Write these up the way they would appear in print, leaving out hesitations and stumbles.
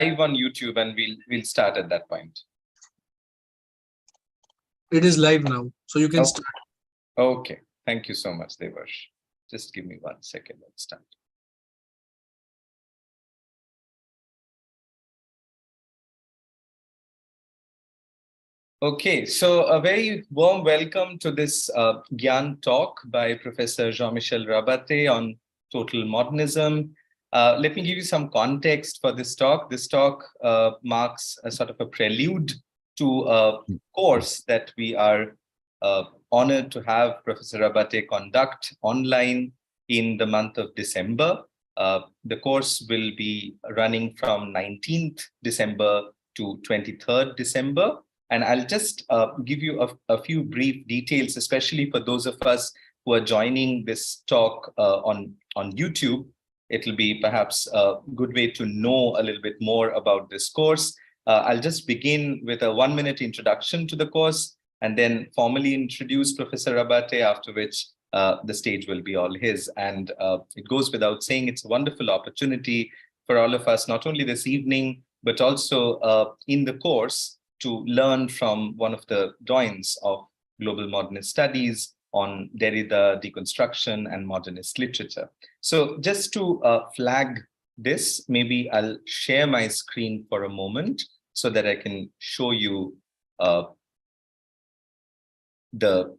live on YouTube, and we'll start at that point. It is live now, so you can start. Okay. Thank you so much, Devarsh. Just give me 1 second. Let's start. Okay, so a very warm welcome to this GIAN talk by Professor Jean-Michel Rabaté on total modernism. Let me give you some context for this talk. This talk marks a sort of a prelude to a course that we are honored to have Professor Rabaté conduct online in the month of December. The course will be running from 19th December to 23rd December. And I'll just give you a few brief details, especially for those of us who are joining this talk on YouTube. It'll be perhaps a good way to know a little bit more about this course. I'll just begin with a 1-minute introduction to the course and then formally introduce Professor Rabaté, after which the stage will be all his. And it goes without saying, it's a wonderful opportunity for all of us, not only this evening, but also in the course, to learn from one of the doyens of global modernist studies on Derrida, deconstruction, and modernist literature. So just to flag this, maybe I'll share my screen for a moment so that I can show you the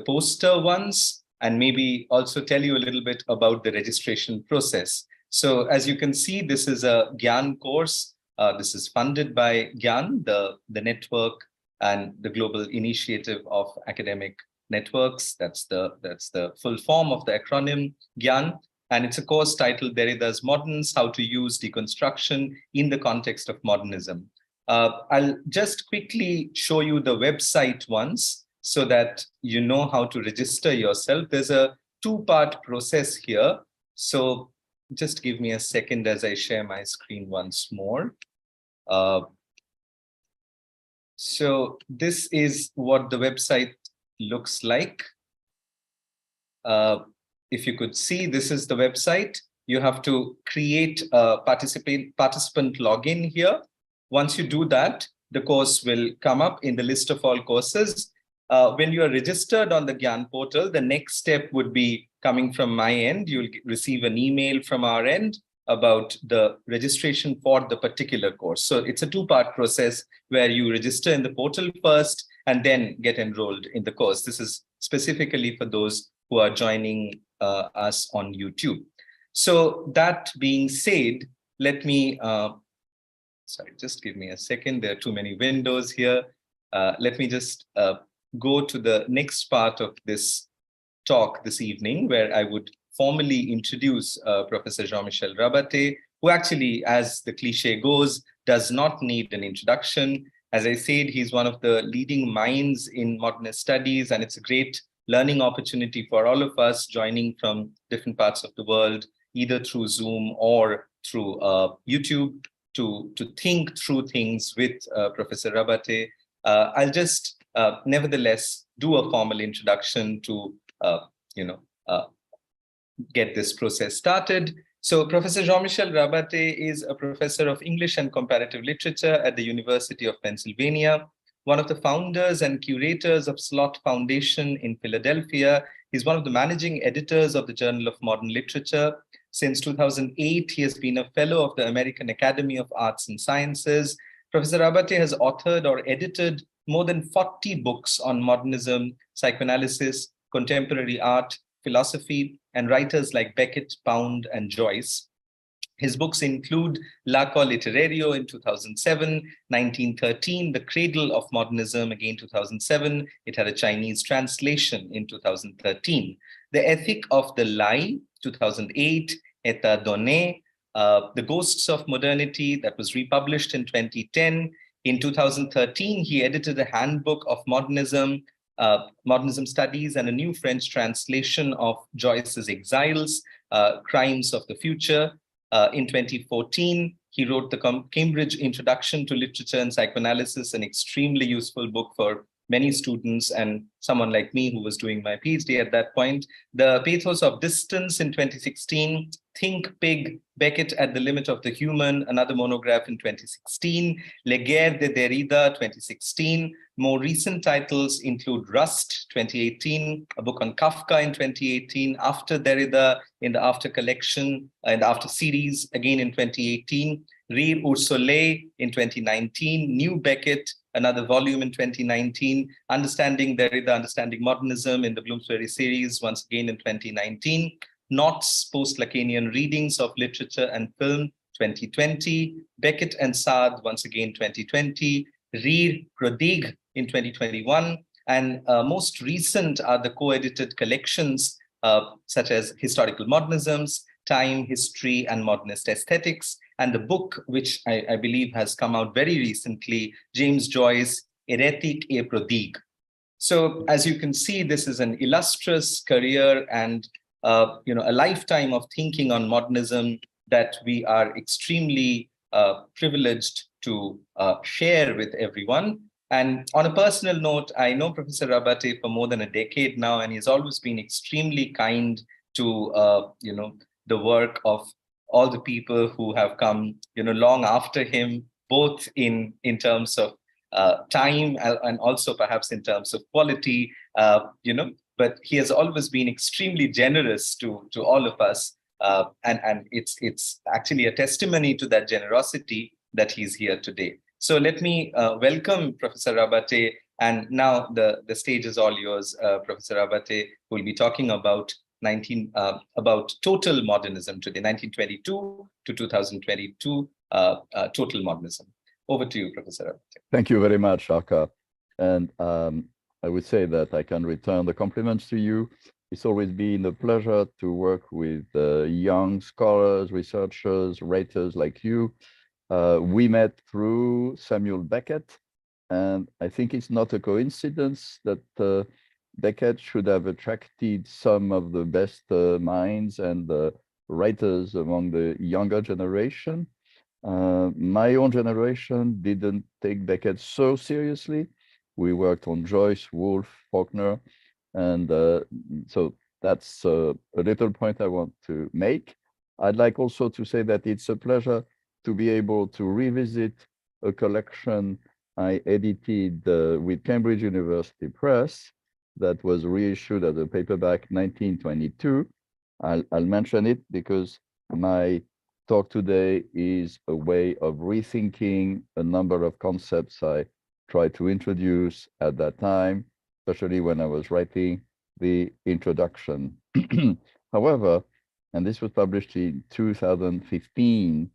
poster ones, and maybe also tell you a little bit about the registration process. So as you can see, this is a GIAN course. This is funded by GIAN, the network and the global initiative of academic networks. That's the full form of the acronym GIAN. And it's a course titled Derrida's Moderns, How to Use Deconstruction in the Context of Modernism. I'll just quickly show you the website once so that you know how to register yourself. There's a 2-part process here. So just give me a second as I share my screen once more. So this is what the website looks like. If you could see, this is the website. You have to create a participant login here. Once you do that, the course will come up in the list of all courses. When you are registered on the GIAN portal, the next step would be coming from my end. You'll receive an email from our end about the registration for the particular course. So it's a 2-part process where you register in the portal first and then get enrolled in the course. This is specifically for those who are joining us on YouTube. So that being said, let me, sorry, just give me a second. There are too many windows here. Let me just go to the next part of this talk this evening, where I would formally introduce Professor Jean-Michel Rabaté, who actually, as the cliche goes, does not need an introduction. As I said, he's one of the leading minds in modernist studies, and it's a great learning opportunity for all of us joining from different parts of the world, either through Zoom or through YouTube, to think through things with Professor Rabaté. I'll just nevertheless do a formal introduction to get this process started. So Professor Jean-Michel Rabaté is a professor of English and Comparative Literature at the University of Pennsylvania, one of the founders and curators of Slot Foundation in Philadelphia. He's one of the managing editors of the Journal of Modern Literature. Since 2008, he has been a fellow of the American Academy of Arts and Sciences. Professor Rabaté has authored or edited more than 40 books on modernism, psychoanalysis, contemporary art, philosophy, and writers like Beckett, Pound, and Joyce. His books include L'Arco Literario in 2007, 1913, The Cradle of Modernism, again 2007. It had a Chinese translation in 2013. The Ethic of the Lie, 2008, État donné, The Ghosts of Modernity, that was republished in 2010. In 2013, he edited a handbook of modernism, Modernism Studies, and a new French translation of Joyce's Exiles, Crimes of the Future. In 2014, he wrote the Cambridge Introduction to Literature and Psychoanalysis, an extremely useful book for many students and someone like me who was doing my PhD at that point. The Pathos of Distance in 2016, Think Pig, Beckett at the Limit of the Human, another monograph in 2016, Le Guerre de Derrida, 2016. More recent titles include Rust, 2018, a book on Kafka in 2018, After Derrida in the After collection, in the After series, again in 2018, Rire au Soleil in 2019, New Beckett, another volume in 2019, Understanding Derrida, Understanding Modernism in the Bloomsbury series, once again in 2019, Knott's Post-Lacanian Readings of Literature and Film, 2020, Beckett and Saad, once again 2020, Rire Prodigue in 2021, and most recent are the co-edited collections such as Historical Modernisms, Time, History, and Modernist Aesthetics, and the book, which I believe has come out very recently, James Joyce, Hérétique et Prodigue. So as you can see, this is an illustrious career and a lifetime of thinking on modernism that we are extremely privileged to share with everyone. And on a personal note, I know Professor Rabaté for more than a decade now, and he's always been extremely kind to the work of all the people who have come long after him, both in terms of time and also perhaps in terms of quality, but he has always been extremely generous to all of us. And it's actually a testimony to that generosity that he's here today. So let me welcome Professor Rabaté. And now the stage is all yours, Professor Rabaté, who will be talking about total modernism today, 1922 to 2022, total modernism. Over to you, Professor Rabaté. Thank you very much, Arka. And I would say that I can return the compliments to you. It's always been a pleasure to work with young scholars, researchers, writers like you. We met through Samuel Beckett, and I think it's not a coincidence that Beckett should have attracted some of the best minds and writers among the younger generation. My own generation didn't take Beckett so seriously. We worked on Joyce, Woolf, Faulkner, and so that's a little point I want to make. I'd like also to say that it's a pleasure to be able to revisit a collection I edited with Cambridge University Press that was reissued as a paperback 1922. I'll mention it because my talk today is a way of rethinking a number of concepts I tried to introduce at that time, especially when I was writing the introduction. However, and this was published in 2015,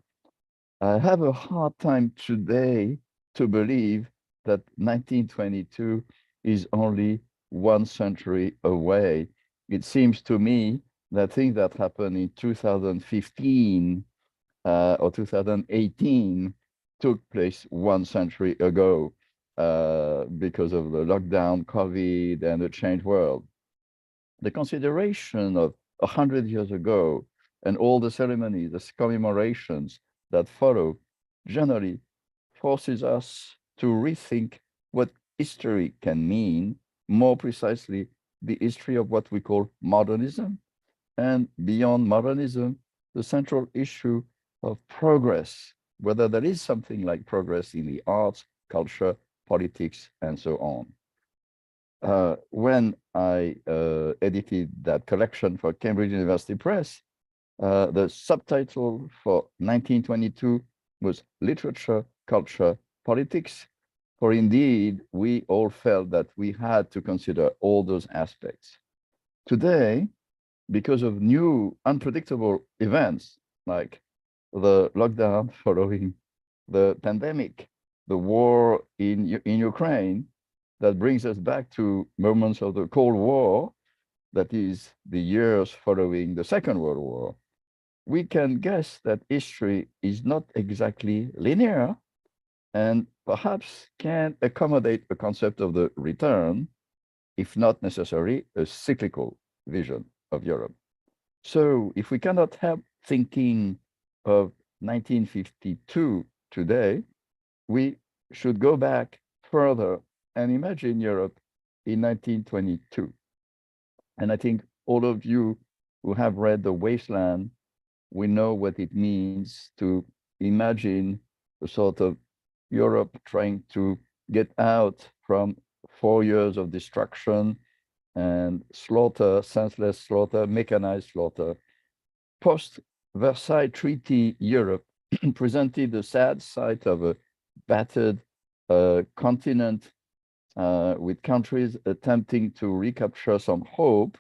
I have a hard time today to believe that 1922 is only 1 century away. It seems to me that things that happened in 2015 or 2018 took place 1 century ago because of the lockdown, COVID, and the changed world. The consideration of 100 years ago and all the ceremonies, the commemorations that follow, generally forces us to rethink what history can mean, more precisely, the history of what we call modernism, and beyond modernism, the central issue of progress, whether there is something like progress in the arts, culture, politics, and so on. When I edited that collection for Cambridge University Press, the subtitle for 1922 was Literature, Culture, Politics, for indeed, we all felt that we had to consider all those aspects. Today, because of new unpredictable events like the lockdown following the pandemic, the war in Ukraine, that brings us back to moments of the Cold War, that is the years following the Second World War, we can guess that history is not exactly linear and perhaps can accommodate the concept of the return, if not necessarily a cyclical vision of Europe. So if we cannot help thinking of 1952 today, we should go back further and imagine Europe in 1922. And I think all of you who have read The Wasteland, we know what it means to imagine a sort of Europe trying to get out from 4 years of destruction and slaughter, senseless slaughter, mechanized slaughter. Post-Versailles Treaty Europe presented the sad sight of a battered continent with countries attempting to recapture some hope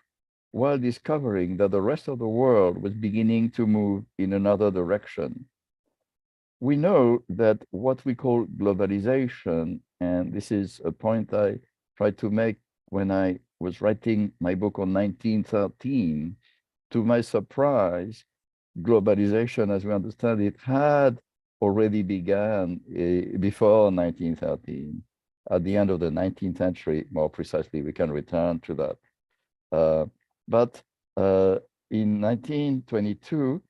while discovering that the rest of the world was beginning to move in another direction. We know that what we call globalization, and this is a point I tried to make when I was writing my book on 1913, to my surprise, globalization as we understand it had already begun before 1913, at the end of the 19th century, more precisely. We can return to that. But in 1922,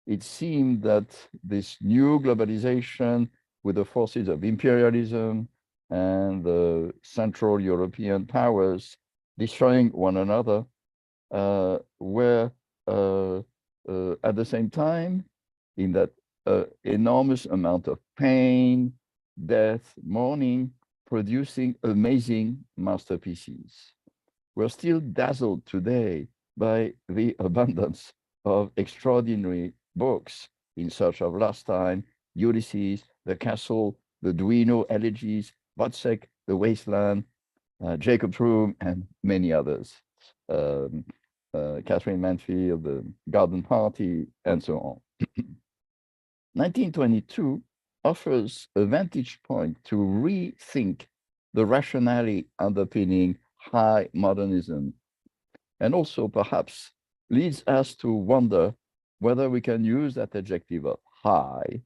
it seemed that this new globalization with the forces of imperialism and the Central European powers destroying one another were at the same time in that enormous amount of pain, death, mourning, producing amazing masterpieces. We're still dazzled today by the abundance of extraordinary books In Search of Lost Time, Ulysses, The Castle, the Duino Elegies, Wozzeck, The Wasteland, Jacob's Room, and many others. Catherine Mansfield, The Garden Party, and so on. 1922 offers a vantage point to rethink the rationale underpinning high modernism, and also perhaps leads us to wonder whether we can use that adjective of high,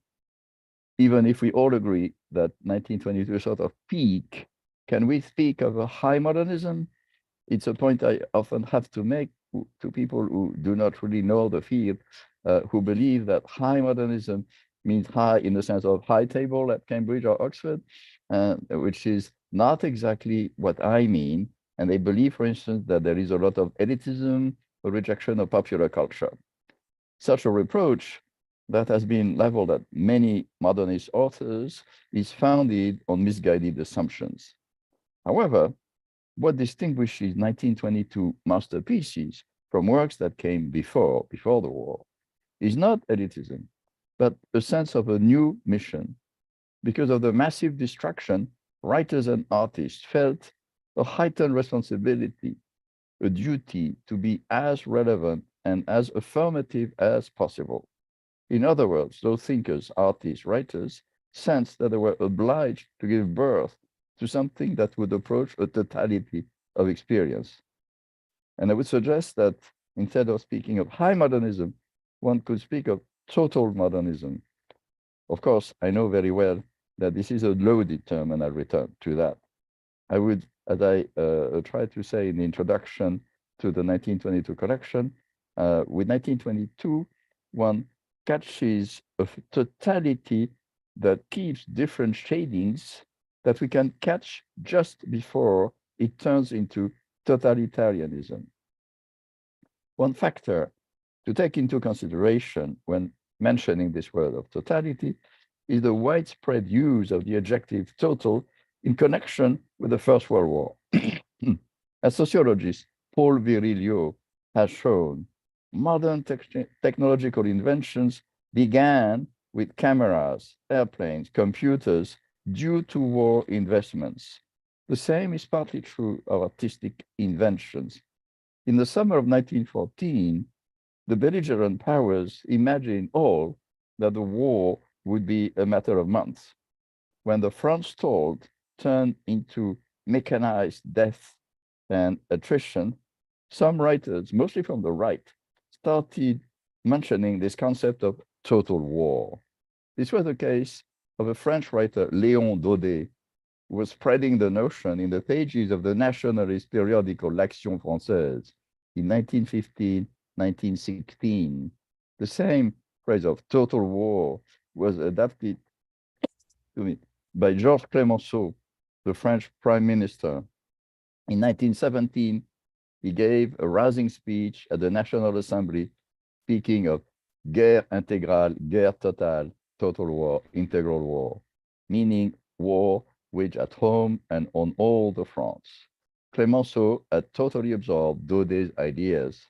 even if we all agree that 1922 is sort of peak. Can we speak of a high modernism? It's a point I often have to make to people who do not really know the field, who believe that high modernism means high in the sense of high table at Cambridge or Oxford, which is not exactly what I mean. And they believe, for instance, that there is a lot of elitism, a rejection of popular culture. Such a reproach that has been leveled at many modernist authors is founded on misguided assumptions. However, what distinguishes 1922 masterpieces from works that came before the war is not elitism, but a sense of a new mission. Because of the massive destruction, writers and artists felt a heightened responsibility, a duty to be as relevant and as affirmative as possible. In other words, those thinkers, artists, writers sensed that they were obliged to give birth to something that would approach a totality of experience. And I would suggest that instead of speaking of high modernism, one could speak of total modernism. Of course, I know very well that this is a loaded term, and I'll return to that. I would, as I tried to say in the introduction to the 1922 collection, with 1922, one catches a totality that keeps different shadings that we can catch just before it turns into totalitarianism. One factor to take into consideration when mentioning this word of totality is the widespread use of the adjective total in connection with the First World War. As sociologist Paul Virilio has shown, modern technological inventions began with cameras, airplanes, computers, due to war investments. The same is partly true of artistic inventions. In the summer of 1914, the belligerent powers imagined all that the war would be a matter of months. When the front stalled, turned into mechanized death and attrition, some writers, mostly from the right, started mentioning this concept of total war. This was the case of a French writer, Léon Daudet, who was spreading the notion in the pages of the nationalist periodical L'Action Française in 1915, 1916. The same phrase of total war was adapted by Georges Clemenceau the French Prime Minister. In 1917, he gave a rousing speech at the National Assembly, speaking of guerre intégrale, guerre totale, total war, integral war, meaning war waged at home and on all the fronts. Clemenceau had totally absorbed Daudet's ideas,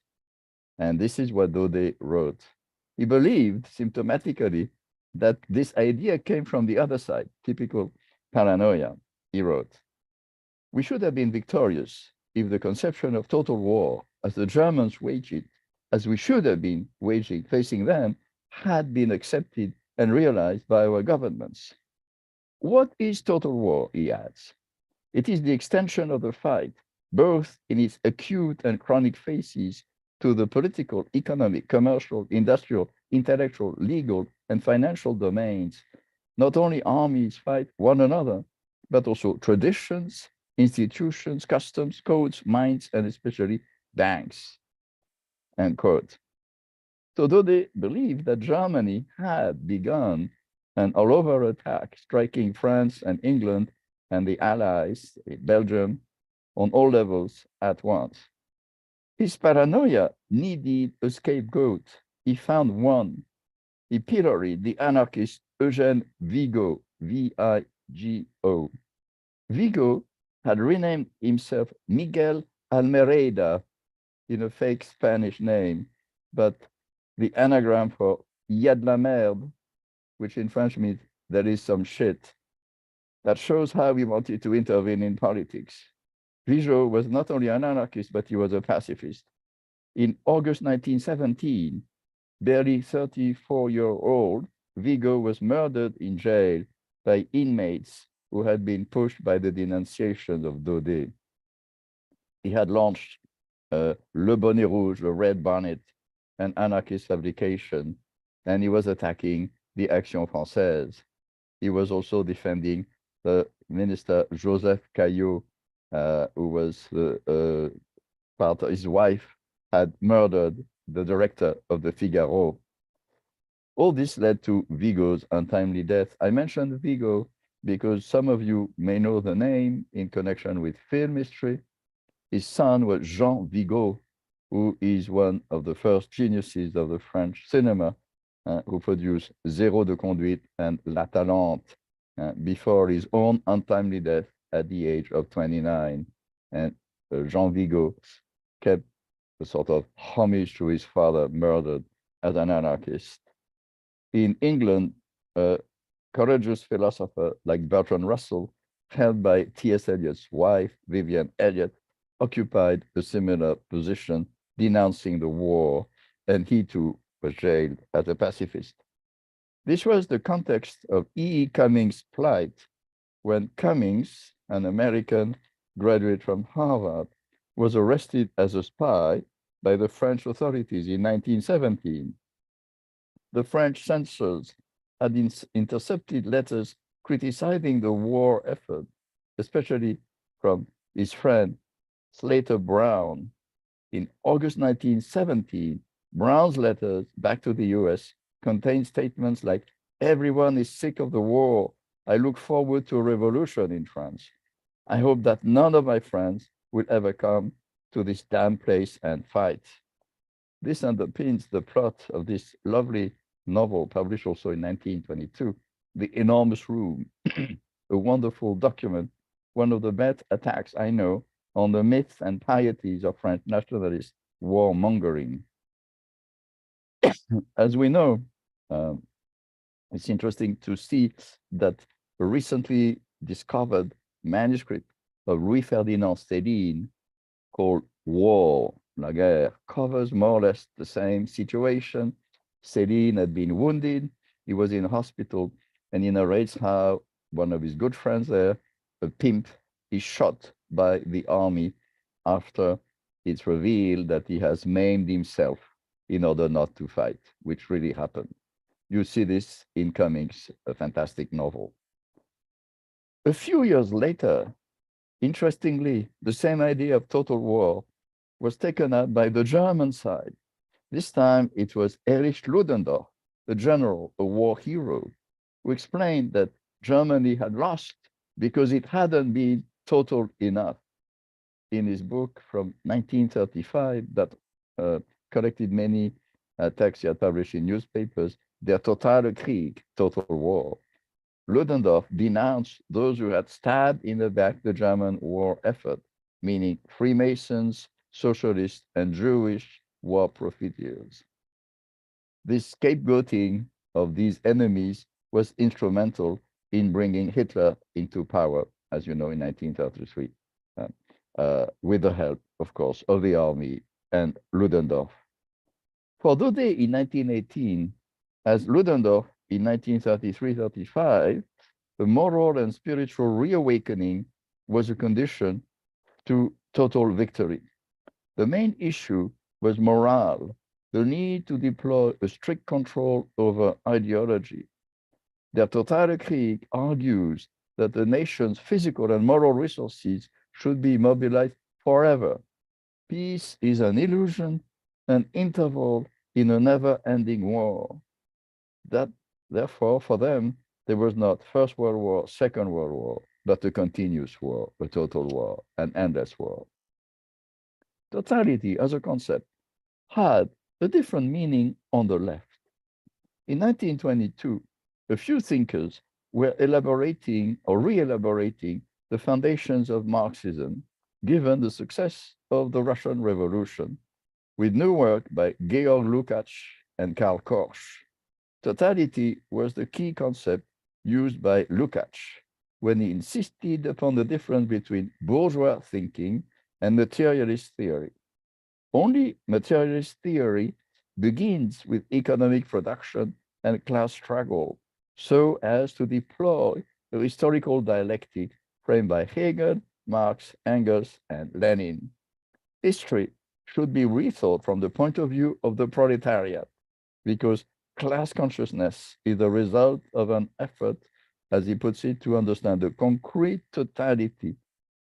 and this is what Daudet wrote. He believed symptomatically that this idea came from the other side, typical paranoia. He wrote, "We should have been victorious if the conception of total war, as the Germans waged it, as we should have been waging, facing them, had been accepted and realized by our governments." What is total war, he adds? It is the extension of the fight, both in its acute and chronic phases, to the political, economic, commercial, industrial, intellectual, legal, and financial domains. Not only armies fight one another, but also traditions, institutions, customs, codes, minds, and especially banks. End quote. So Daudet believed that Germany had begun an all-over attack, striking France and England and the Allies, Belgium, on all levels at once. His paranoia needed a scapegoat. He found one. He pilloried the anarchist Eugène Vigo, V-I-G-O. Vigo had renamed himself Miguel Almereda in a fake Spanish name, but the anagram for "y a de la merde," which in French means there is some shit. That shows how he wanted to intervene in politics. Vigo was not only an anarchist, but he was a pacifist. In August 1917, barely 34-year-old Vigo was murdered in jail by inmates who had been pushed by the denunciations of Daudet. He had launched Le Bonnet Rouge, the Red Bonnet, an anarchist publication, and he was attacking the Action Française. He was also defending the minister Joseph Caillaux, who was part of his wife had murdered the director of the Figaro. All this led to Vigo's untimely death. I mentioned Vigo because some of you may know the name in connection with film history. His son was Jean Vigo, who is one of the first geniuses of the French cinema, who produced Zéro de Conduite and La Talente before his own untimely death at the age of 29. And Jean Vigo kept a sort of homage to his father, murdered as an anarchist. In England, a courageous philosopher like Bertrand Russell, held by T.S. Eliot's wife, Vivian Eliot, occupied a similar position, denouncing the war, and he too was jailed as a pacifist. This was the context of E. E. Cummings' plight when Cummings, an American graduate from Harvard, was arrested as a spy by the French authorities in 1917. The French censors had intercepted letters criticizing the war effort, especially from his friend Slater Brown. In August 1917, Brown's letters back to the US contained statements like, "Everyone is sick of the war. I look forward to a revolution in France. I hope that none of my friends will ever come to this damn place and fight." This underpins the plot of this lovely novel published also in 1922, The Enormous Room, a wonderful document, one of the best attacks I know on the myths and pieties of French nationalist warmongering. As we know, it's interesting to see that a recently discovered manuscript of Louis Ferdinand Céline called War, La Guerre, covers more or less the same situation. Céline had been wounded, he was in hospital, and he narrates how one of his good friends there, a pimp, is shot by the army after it's revealed that he has maimed himself in order not to fight, which really happened. You see this in Cummings, a fantastic novel. A few years later, interestingly, the same idea of total war was taken up by the German side. This time it was Erich Ludendorff, the general, a war hero, who explained that Germany had lost because it hadn't been total enough. In his book from 1935 that collected many texts he had published in newspapers, Der totale Krieg, Total War, Ludendorff denounced those who had stabbed in the back the German war effort, meaning Freemasons, socialists, and Jewish war profiteers. This scapegoating of these enemies was instrumental in bringing Hitler into power, as you know, in 1933, with the help, of course, of the army and Ludendorff. For the day in 1918, as Ludendorff in 1933-35, the moral and spiritual reawakening was a condition to total victory. The main issue was morale, the need to deploy a strict control over ideology. Der totale Krieg argues that the nation's physical and moral resources should be mobilized forever. Peace is an illusion, an interval in a never-ending war. That, therefore, for them, there was not First World War, Second World War, but a continuous war, a total war, an endless war. Totality as a concept had a different meaning on the left. In 1922, a few thinkers were elaborating or re-elaborating the foundations of Marxism, given the success of the Russian Revolution, with new work by Georg Lukács and Karl Korsch. Totality was the key concept used by Lukács when he insisted upon the difference between bourgeois thinking and materialist theory. Only materialist theory begins with economic production and class struggle, so as to deploy a historical dialectic framed by Hegel, Marx, Engels, and Lenin. History should be rethought from the point of view of the proletariat, because class consciousness is the result of an effort, as he puts it, to understand the concrete totality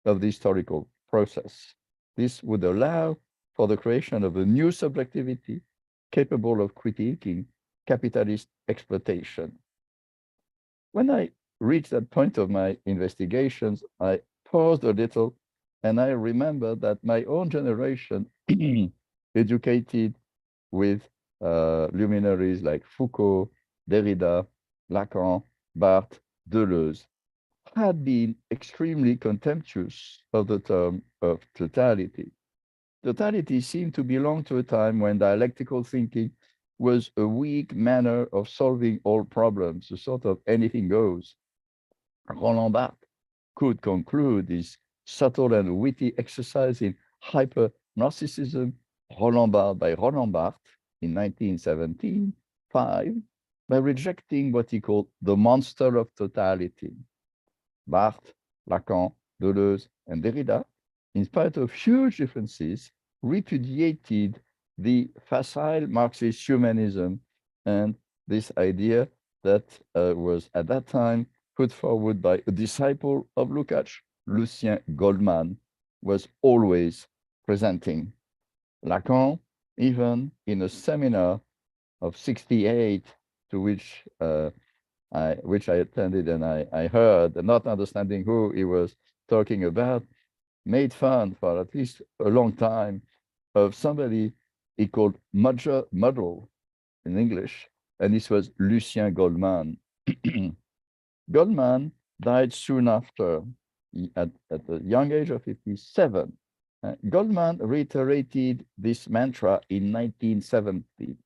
of the historical process. This would allow for the creation of a new subjectivity capable of critiquing capitalist exploitation. When I reached that point of my investigations, I paused a little and I remember that my own generation, educated with luminaries like Foucault, Derrida, Lacan, Barthes, Deleuze, had been extremely contemptuous of the term of totality. Totality seemed to belong to a time when dialectical thinking was a weak manner of solving all problems, a sort of anything goes. Roland Barthes could conclude this subtle and witty exercise in hyper-narcissism, Roland Barthes by Roland Barthes in 1917, by rejecting what he called the monster of totality. Barthes, Lacan, Deleuze, and Derrida, in spite of huge differences, repudiated the facile Marxist humanism and this idea that was at that time put forward by a disciple of Lukács, Lucien Goldman, was always presenting. Lacan, even in a seminar of 68, to which I attended and I heard, and not understanding who he was talking about, made fun for at least a long time of somebody he called Muddle in English, and this was Lucien Goldman. Goldman died soon after, at the young age of 57. Goldman reiterated this mantra in 1970.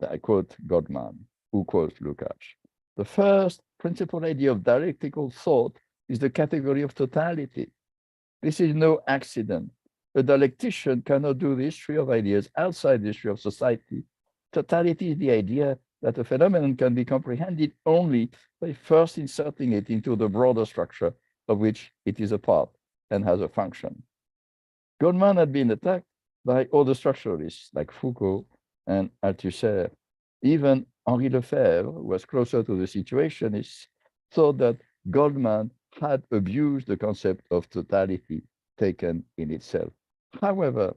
I quote Goldman, who quotes Lukács. The first principal idea of dialectical thought is the category of totality. This is no accident. A dialectician cannot do the history of ideas outside the history of society. Totality is the idea that a phenomenon can be comprehended only by first inserting it into the broader structure of which it is a part and has a function. Goldman had been attacked by other structuralists like Foucault and Althusser. Even Henri Lefebvre, who was closer to the situationists, thought that Goldman had abused the concept of totality taken in itself. However,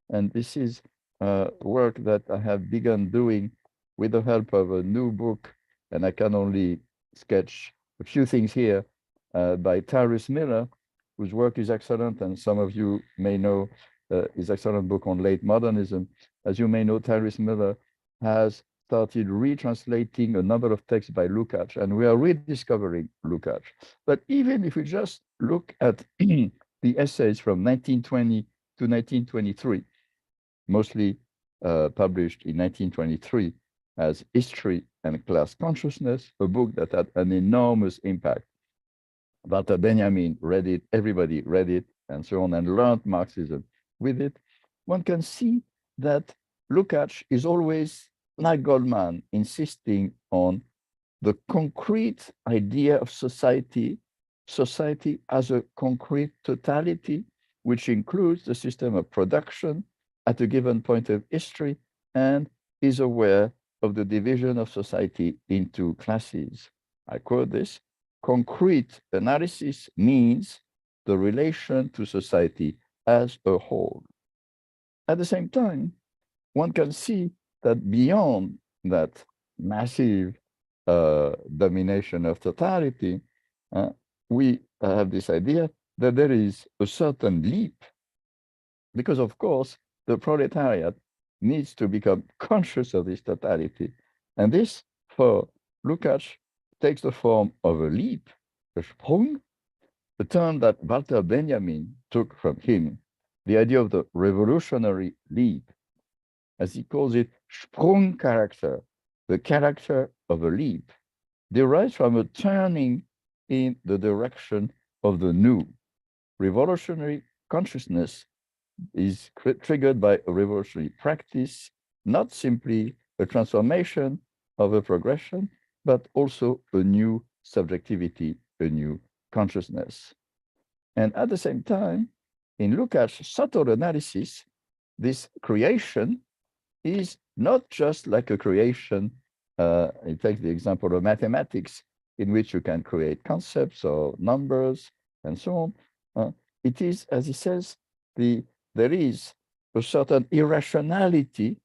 and this is work that I have begun doing with the help of a new book, and I can only sketch a few things here. by Tyrus Miller, whose work is excellent, and some of you may know his excellent book on late modernism. As you may know, Tyrus Miller has started retranslating a number of texts by Lukács, and we are rediscovering Lukács. But even if we just look at the essays from 1920 to 1923, mostly published in 1923 as History and Class Consciousness, a book that had an enormous impact. Walter Benjamin read it, everybody read it, and so on, and learned Marxism with it. One can see that Lukács is always, like Goldman, insisting on the concrete idea of society, society as a concrete totality, which includes the system of production at a given point of history, and is aware of the division of society into classes. I quote this: concrete analysis means the relation to society as a whole. At the same time, one can see that beyond that massive domination of totality, we have this idea that there is a certain leap, because of course, the proletariat needs to become conscious of this totality. And this, for Lukács, takes the form of a leap, a Sprung, a term that Walter Benjamin took from him, the idea of the revolutionary leap, as he calls it, Sprung character, the character of a leap, derives from a turning in the direction of the new. Revolutionary consciousness is triggered by a revolutionary practice, not simply a transformation of a progression, but also a new subjectivity, a new consciousness. And at the same time, in Lukács' subtle analysis, this creation is not just like a creation. He takes the example of mathematics, in which you can create concepts or numbers and so on. It is, as he says, there is a certain irrationality,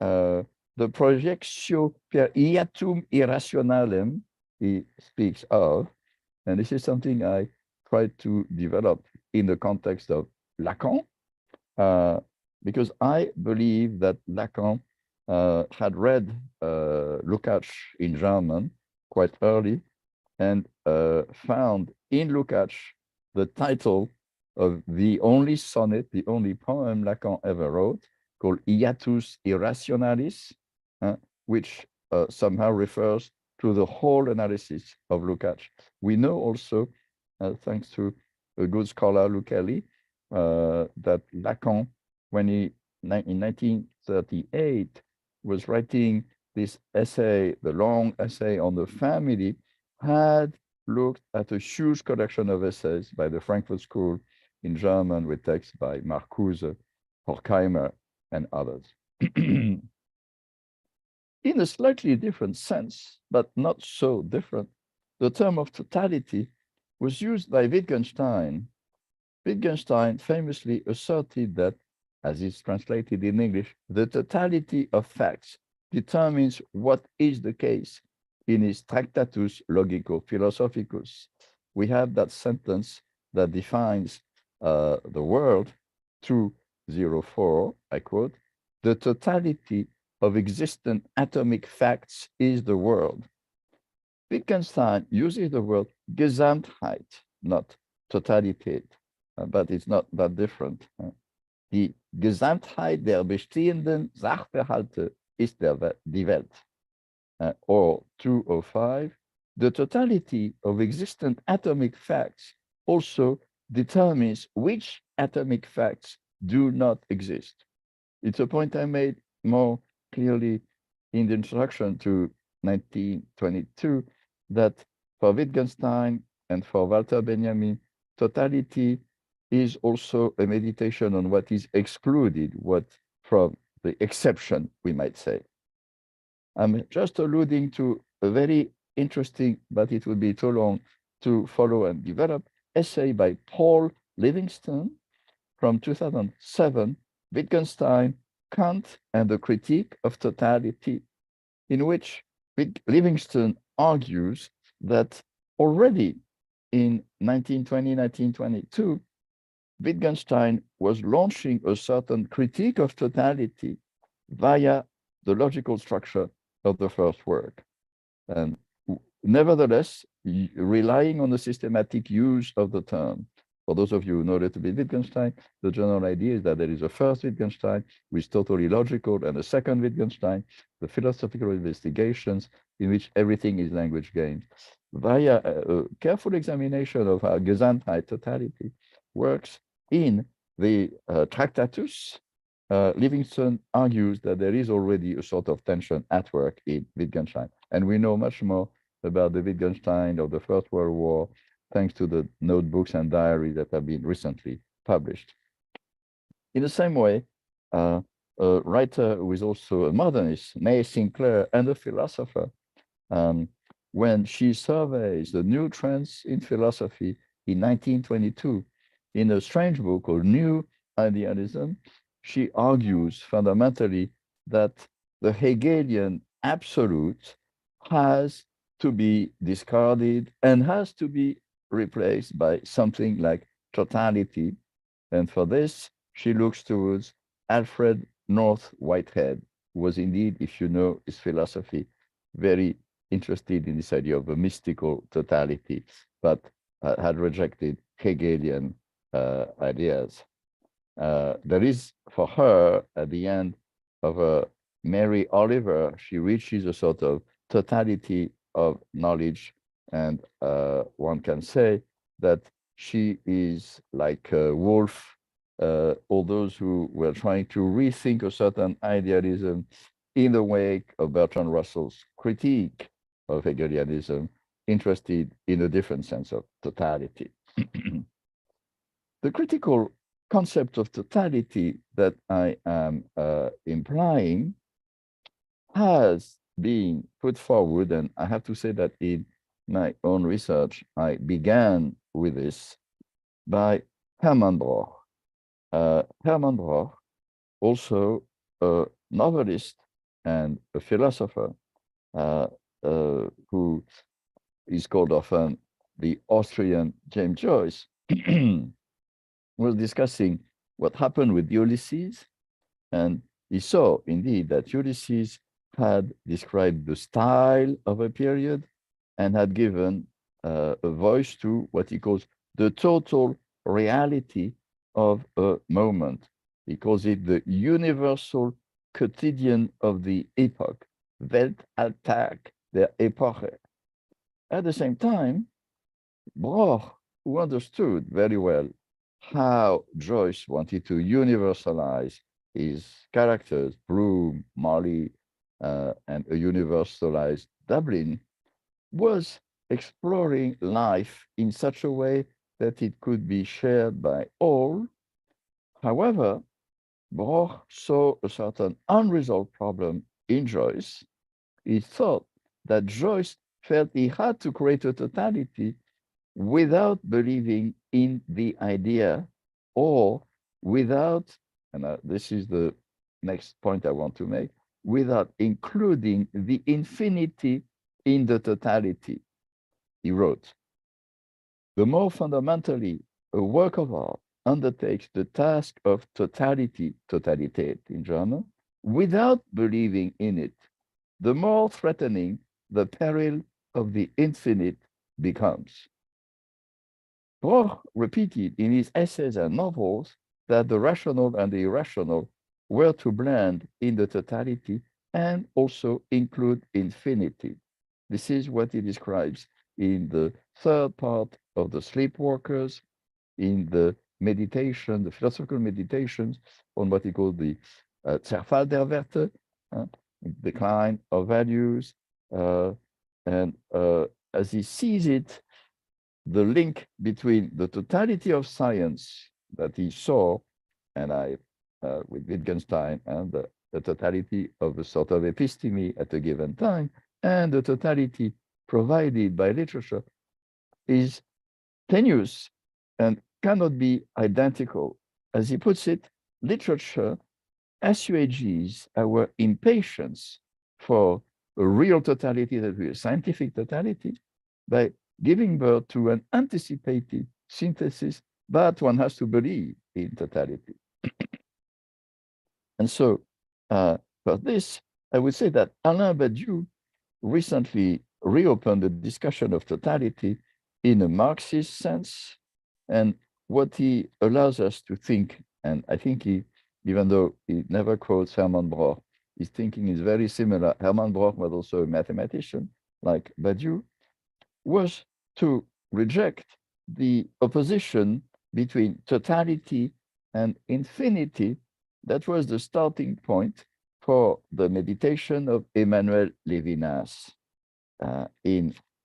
the projectio per hiatum irrationalem he speaks of, and this is something I tried to develop in the context of Lacan, because I believe that Lacan had read Lukács in German quite early, and found in Lukács the title of the only sonnet, the only poem Lacan ever wrote, called Hiatus Irrationalis, which somehow refers to the whole analysis of Lukács. We know also, thanks to a good scholar, Lucchesi, that Lacan, when he, in 1938, was writing this essay, the long essay on the family, had looked at a huge collection of essays by the Frankfurt School in German with texts by Marcuse, Horkheimer, and others. In a slightly different sense, but not so different, the term of totality was used by Wittgenstein. Wittgenstein famously asserted that, as is translated in English, the totality of facts determines what is the case in his Tractatus Logico-Philosophicus. We have that sentence that defines the world, 204, I quote, the totality of existent atomic facts is the world. Wittgenstein uses the word Gesamtheit, not Totalität, but it's not that different. Die Gesamtheit der bestehenden Sachverhalte ist die Welt. Or 205, the totality of existent atomic facts also determines which atomic facts do not exist. It's a point I made more clearly in the introduction to 1922, that for Wittgenstein and for Walter Benjamin, totality is also a meditation on what is excluded, what from the exception, we might say. I'm just alluding to a very interesting, but it would be too long to follow and develop, essay by Paul Livingston from 2007, Wittgenstein, Kant, and the Critique of Totality, in which Livingston argues that already in 1920, 1922, Wittgenstein was launching a certain critique of totality via the logical structure of the first work. And nevertheless, relying on the systematic use of the term. For those of you who know a little bit Wittgenstein, the general idea is that there is a first Wittgenstein, which is totally logical, and a second Wittgenstein, the philosophical investigations, in which everything is language games. Via a careful examination of how Gesamtheit, totality, works in the Tractatus, Livingstone argues that there is already a sort of tension at work in Wittgenstein. And we know much more about the Wittgenstein of the First World War, thanks to the notebooks and diaries that have been recently published. In the same way, a writer who is also a modernist, May Sinclair, and a philosopher, when she surveys the new trends in philosophy in 1922, in a strange book called New Idealism, she argues fundamentally that the Hegelian absolute has to be discarded and has to be replaced by something like totality. And for this, she looks towards Alfred North Whitehead, who was indeed, if you know his philosophy, very interested in this idea of a mystical totality, but had rejected Hegelian ideas. There is, for her, at the end of Mary Oliver, she reaches a sort of totality of knowledge, and one can say that she is like Wolf, all those who were trying to rethink a certain idealism in the wake of Bertrand Russell's critique of Hegelianism, interested in a different sense of totality. The critical concept of totality that I am implying has been put forward, and I have to say that in my own research, I began with this by Hermann Broch. Hermann Broch, also a novelist and a philosopher, who is called often the Austrian James Joyce, was discussing what happened with Ulysses, and he saw indeed that Ulysses had described the style of a period and had given a voice to what he calls the total reality of a moment. He calls it the universal quotidian of the epoch, Weltalltag der Epoche. At the same time, Broch, who understood very well how Joyce wanted to universalize his characters, Broome, Molly, and a universalized Dublin, was exploring life in such a way that it could be shared by all. However, Broch saw a certain unresolved problem in Joyce. He thought that Joyce felt he had to create a totality without believing in the idea, or without, and this is the next point I want to make, without including the infinity in the totality. He wrote, the more fundamentally a work of art undertakes the task of totality, Totalität in German, without believing in it, the more threatening the peril of the infinite becomes. Broch repeated in his essays and novels that the rational and the irrational were to blend in the totality and also include infinity. This is what he describes in the third part of the Sleepwalkers, in the meditation, the philosophical meditations on what he called the Zerfall der Werte, decline of values, and as he sees it, the link between the totality of science that he saw, and with Wittgenstein, and the totality of a sort of episteme at a given time, and the totality provided by literature, is tenuous and cannot be identical. As he puts it, literature assuages our impatience for a real totality, that is a scientific totality, by giving birth to an anticipated synthesis, but one has to believe in totality. And so for this, I would say that Alain Badiou recently reopened the discussion of totality in a Marxist sense. And what he allows us to think, and I think he, even though he never quotes Hermann Broch, his thinking is very similar. Hermann Broch was also a mathematician like Badiou, was to reject the opposition between totality and infinity. That was the starting point for the meditation of Emmanuel Levinas.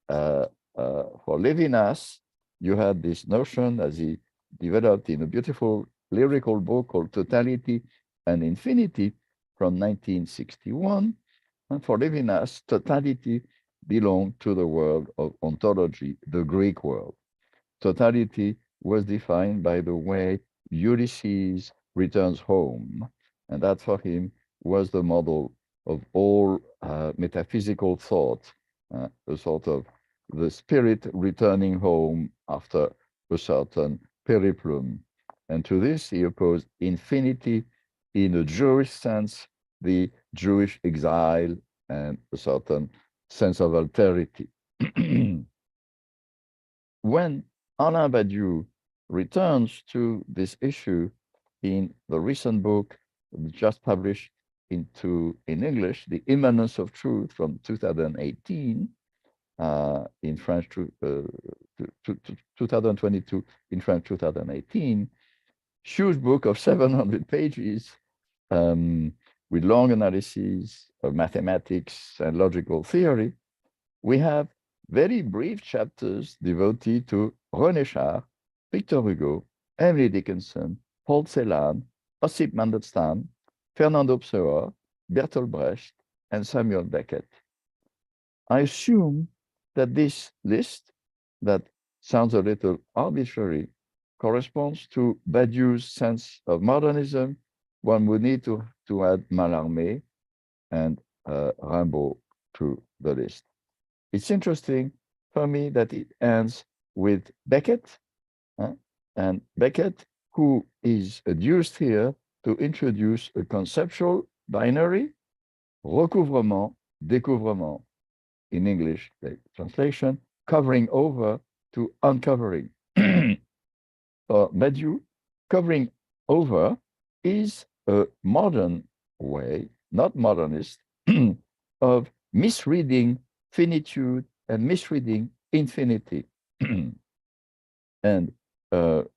For Levinas, you had this notion, as he developed in a beautiful lyrical book called Totality and Infinity from 1961. And for Levinas, totality belonged to the world of ontology, the Greek world. Totality was defined by the way Ulysses returns home, and that for him was the model of all metaphysical thought, a sort of the spirit returning home after a certain periplum. And to this he opposed infinity in a Jewish sense, the Jewish exile and a certain sense of alterity. When Alain Badiou returns to this issue in the recent book just published in English, The Immanence of Truth from 2018, in French, 2022, in French 2018, huge book of 700 pages with long analysis of mathematics and logical theory. We have very brief chapters devoted to René Char, Victor Hugo, Emily Dickinson, Paul Celan, Ossip Mandelstam, Fernando Pessoa, Bertolt Brecht, and Samuel Beckett. I assume that this list, that sounds a little arbitrary, corresponds to Badiou's sense of modernism. One would need to add Mallarmé and Rimbaud to the list. It's interesting for me that it ends with Beckett, and Beckett, who is adduced here to introduce a conceptual binary, recouvrement, découvrement, in English, the translation, covering over to uncovering. For Badiou, covering over is a modern way, not modernist, of misreading finitude and misreading infinity. And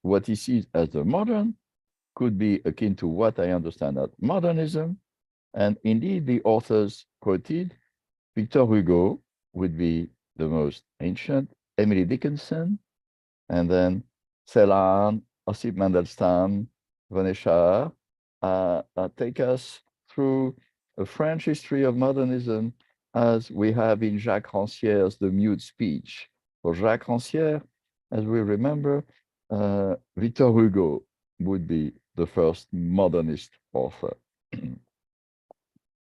what he sees as the modern could be akin to what I understand as modernism. And indeed, the authors quoted, Victor Hugo would be the most ancient, Emily Dickinson, and then Celan, Ossip Mandelstam, René Char, take us through a French history of modernism as we have in Jacques Rancière's The Mute Speech. For Jacques Rancière, as we remember, Victor Hugo would be the first modernist author.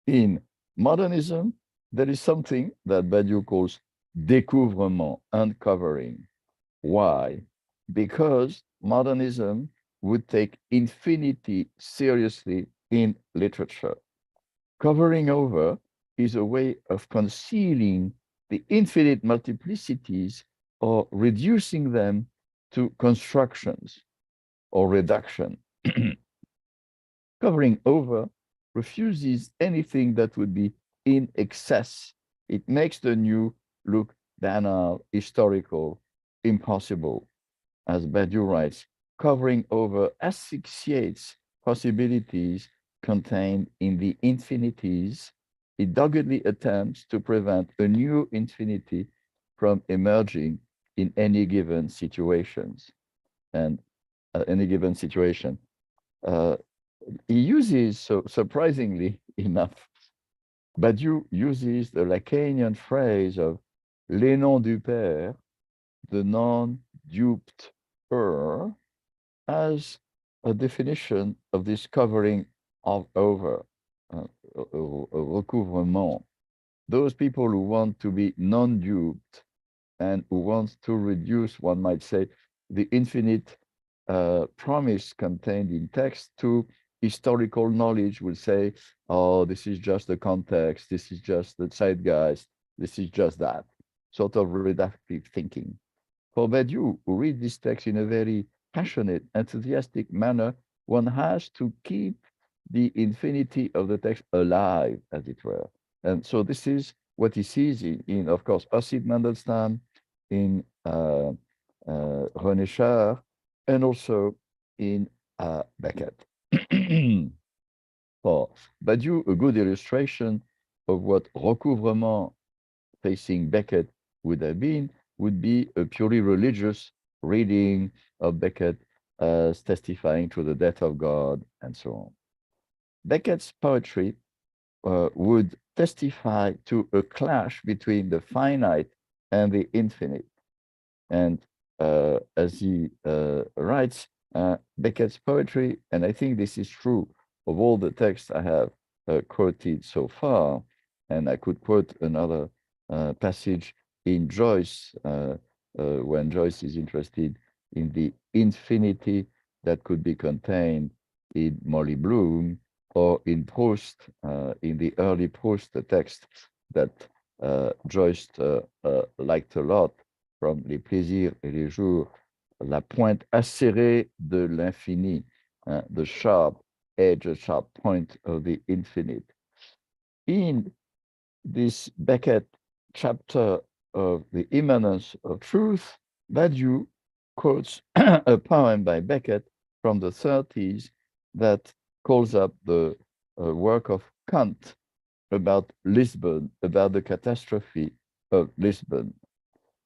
In modernism, there is something that Badiou calls découvrement, uncovering. Why? Because modernism would take infinity seriously in literature. Covering over is a way of concealing the infinite multiplicities or reducing them to constructions or reduction. Covering over refuses anything that would be in excess. It makes the new look banal, historical, impossible. As Badiou writes, covering over asphyxiates possibilities contained in the infinities. It doggedly attempts to prevent a new infinity from emerging in any given situations and any given situation. He uses, so surprisingly enough, Badiou uses the Lacanian phrase of les noms du père, the non-duped as a definition of this covering of over, recouvrement. Those people who want to be non-duped and who wants to reduce, one might say, the infinite promise contained in text to historical knowledge will say, oh, this is just the context, this is just the zeitgeist, this is just that, sort of reductive thinking. For Badiou, who read this text in a very passionate, enthusiastic manner, one has to keep the infinity of the text alive, as it were. And so this is what he sees in of course, Osid Mandelstam, in René Char, and also in Beckett. For Badiou, a good illustration of what recouvrement facing Beckett would have been would be a purely religious reading of Beckett as testifying to the death of God and so on. Beckett's poetry would testify to a clash between the finite and the infinite. And as he writes, Beckett's poetry, and I think this is true of all the texts I have quoted so far, and I could quote another passage in Joyce, when Joyce is interested in the infinity that could be contained in Molly Bloom, or in Proust, in the early Proust text that Joyce liked a lot, from Les Plaisirs et les Jours, la pointe acérée de l'infini, the sharp edge, the sharp point of the infinite. In this Beckett chapter of the immanence of truth, Badiou quotes a poem by Beckett from the 30s that calls up the work of Kant about Lisbon, about the catastrophe of Lisbon.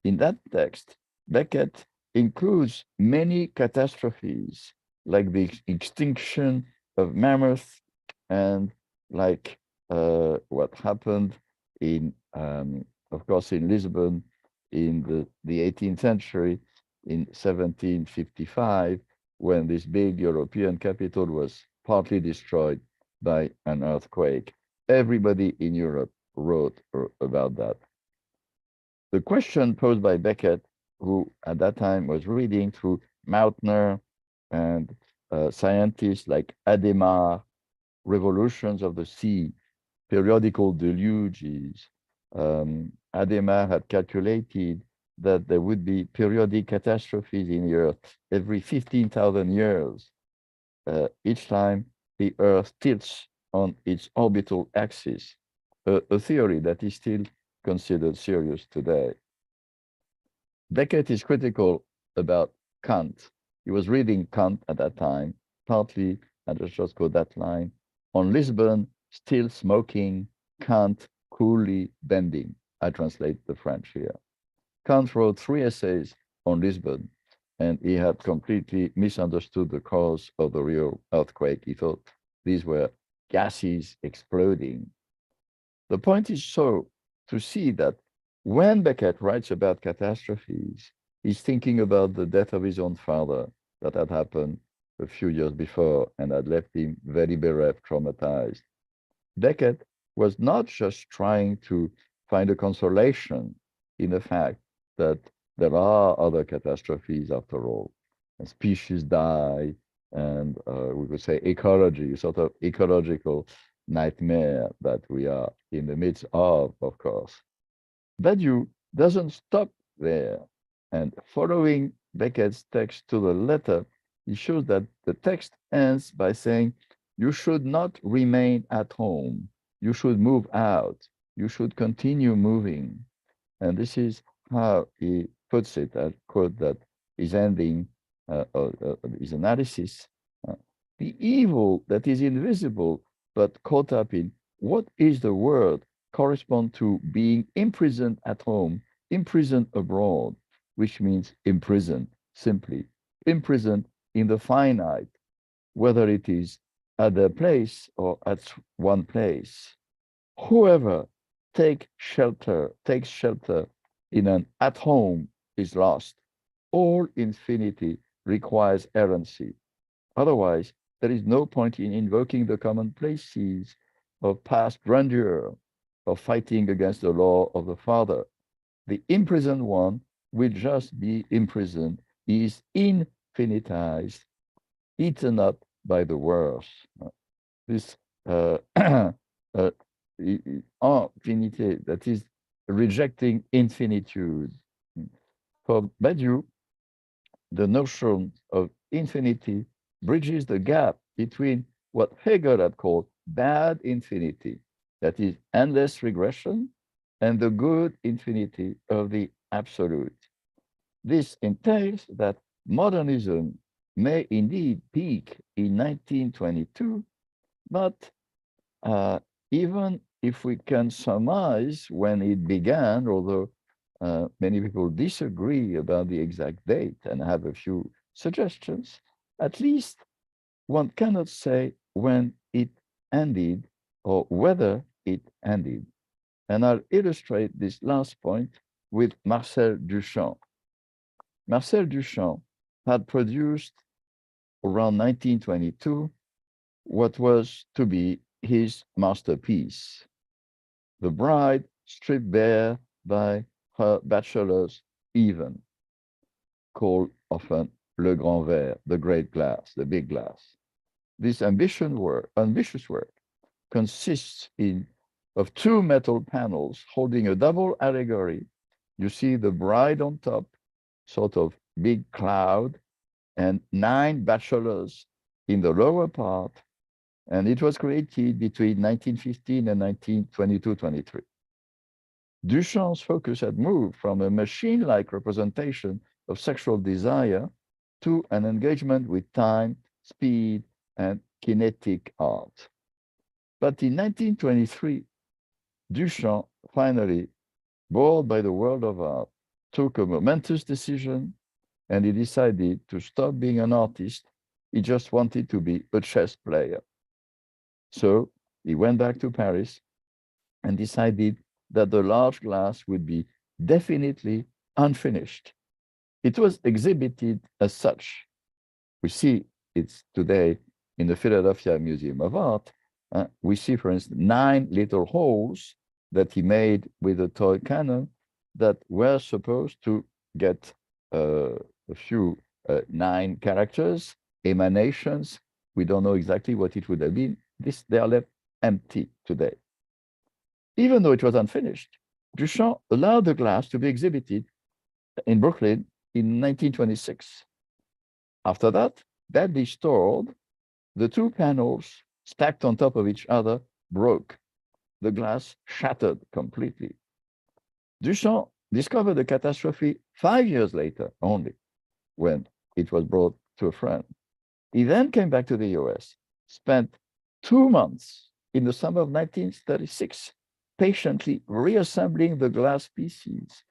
In that text, Beckett includes many catastrophes, like the extinction of mammoths and like what happened in, of course, in Lisbon in the 18th century, in 1755, when this big European capital was partly destroyed by an earthquake. Everybody in Europe wrote about that. The question posed by Beckett, who at that time was reading through Mautner and scientists like Adhemar, revolutions of the sea, periodical deluges. Adhemar had calculated that there would be periodic catastrophes in the Earth every 15,000 years. Each time the Earth tilts on its orbital axis, a theory that is still considered serious today. Beckett is critical about Kant. He was reading Kant at that time, partly, and I just quote that line, on Lisbon, still smoking, Kant coolly bending. I translate the French here. Kant wrote 3 essays on Lisbon, and he had completely misunderstood the cause of the real earthquake. He thought these were gases exploding. The point is so to see that when Beckett writes about catastrophes, he's thinking about the death of his own father that had happened a few years before and had left him very bereft, traumatized. Beckett was not just trying to find a consolation in the fact that there are other catastrophes after all, and species die, and we would say ecology, sort of ecological nightmare that we are in the midst of course. Badiou doesn't stop there, and following Beckett's text to the letter, he shows that the text ends by saying, you should not remain at home, you should move out, you should continue moving. And this is how he puts it, a quote that is ending his analysis. The evil that is invisible but caught up in what is the word correspond to being imprisoned at home, imprisoned abroad, which means imprisoned, simply imprisoned in the finite, whether it is at a place or at one place. Whoever takes shelter in an at home is lost. All infinity requires errancy. Otherwise, there is no point in invoking the commonplaces of past grandeur, of fighting against the law of the Father. the imprisoned one will just be imprisoned, is infinitized, eaten up by the world. This infinity, that is rejecting infinitude. For Badiou, the notion of infinity bridges the gap between what Hegel had called bad infinity, that is endless regression, and the good infinity of the absolute. This entails that modernism may indeed peak in 1922, but even if we can surmise when it began, although many people disagree about the exact date and have a few suggestions, at least one cannot say when it ended or whether it ended. And I'll illustrate this last point with Marcel Duchamp. Marcel Duchamp had produced around 1922 what was to be his masterpiece, The Bride Stripped Bare by Her Bachelor's Even, called often Le Grand Verre, the great glass, the big glass. This ambitious work consists of two metal panels holding a double allegory. You see the bride on top, sort of big cloud, and 9 bachelors in the lower part. And it was created between 1915 and 1922-23. Duchamp's focus had moved from a machine-like representation of sexual desire to an engagement with time, speed, and kinetic art. But in 1923, Duchamp finally, bored by the world of art, took a momentous decision, and he decided to stop being an artist. He just wanted to be a chess player. So he went back to Paris and decided that the large glass would be definitely unfinished. It was exhibited as such. We see it's today in the Philadelphia Museum of Art. We see, for instance, 9 little holes that he made with a toy cannon that were supposed to get a few 9 characters, emanations. We don't know exactly what it would have been. They are left empty today. Even though it was unfinished, Duchamp allowed the glass to be exhibited in Brooklyn in 1926. After that, badly stored, the 2 panels stacked on top of each other broke. The glass shattered completely. Duchamp discovered the catastrophe 5 years later only, when it was brought to a friend. He then came back to the US, spent 2 months in the summer of 1936, patiently reassembling the glass pieces,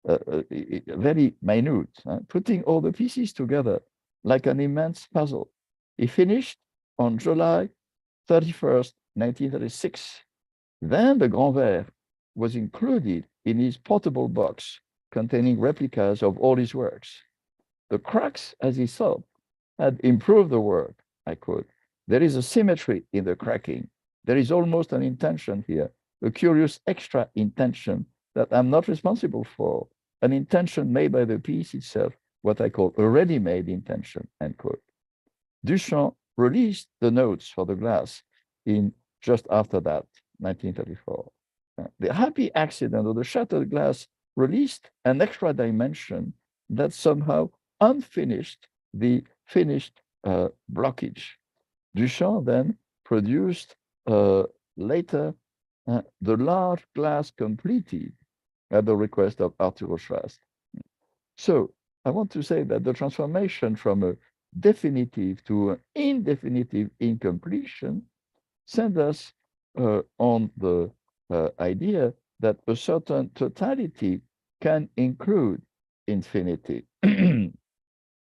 very minute, putting all the pieces together like an immense puzzle. He finished on July 31st, 1936. Then the Grand Verre was included in his portable box containing replicas of all his works. The cracks, as he thought, had improved the work. I quote, "There is a symmetry in the cracking. There is almost an intention here, a curious extra intention that I'm not responsible for, an intention made by the piece itself, what I call a ready-made intention," end quote. Duchamp released the notes for the glass in just after that, 1934. The happy accident of the shattered glass released an extra dimension that somehow unfinished the finished blockage. Duchamp then produced later the large glass completed at the request of Arturo Schrast. So I want to say that the transformation from a definitive to an indefinitive incompletion sent us on the idea that a certain totality can include infinity.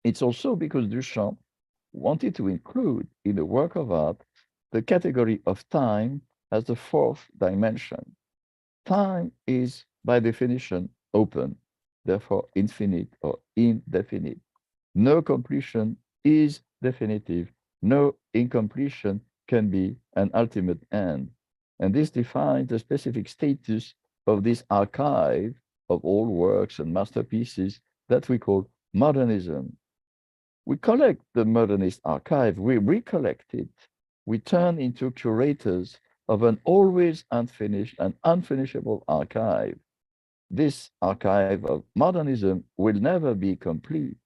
It's also because Duchamp wanted to include in the work of art the category of time as the 4th dimension. Time is, by definition, open, therefore infinite or indefinite. No completion is definitive. No incompletion can be an ultimate end. And this defines the specific status of this archive of all works and masterpieces that we call modernism. We collect the modernist archive, we recollect it, we turn into curators of an always unfinished and unfinishable archive. This archive of modernism will never be complete.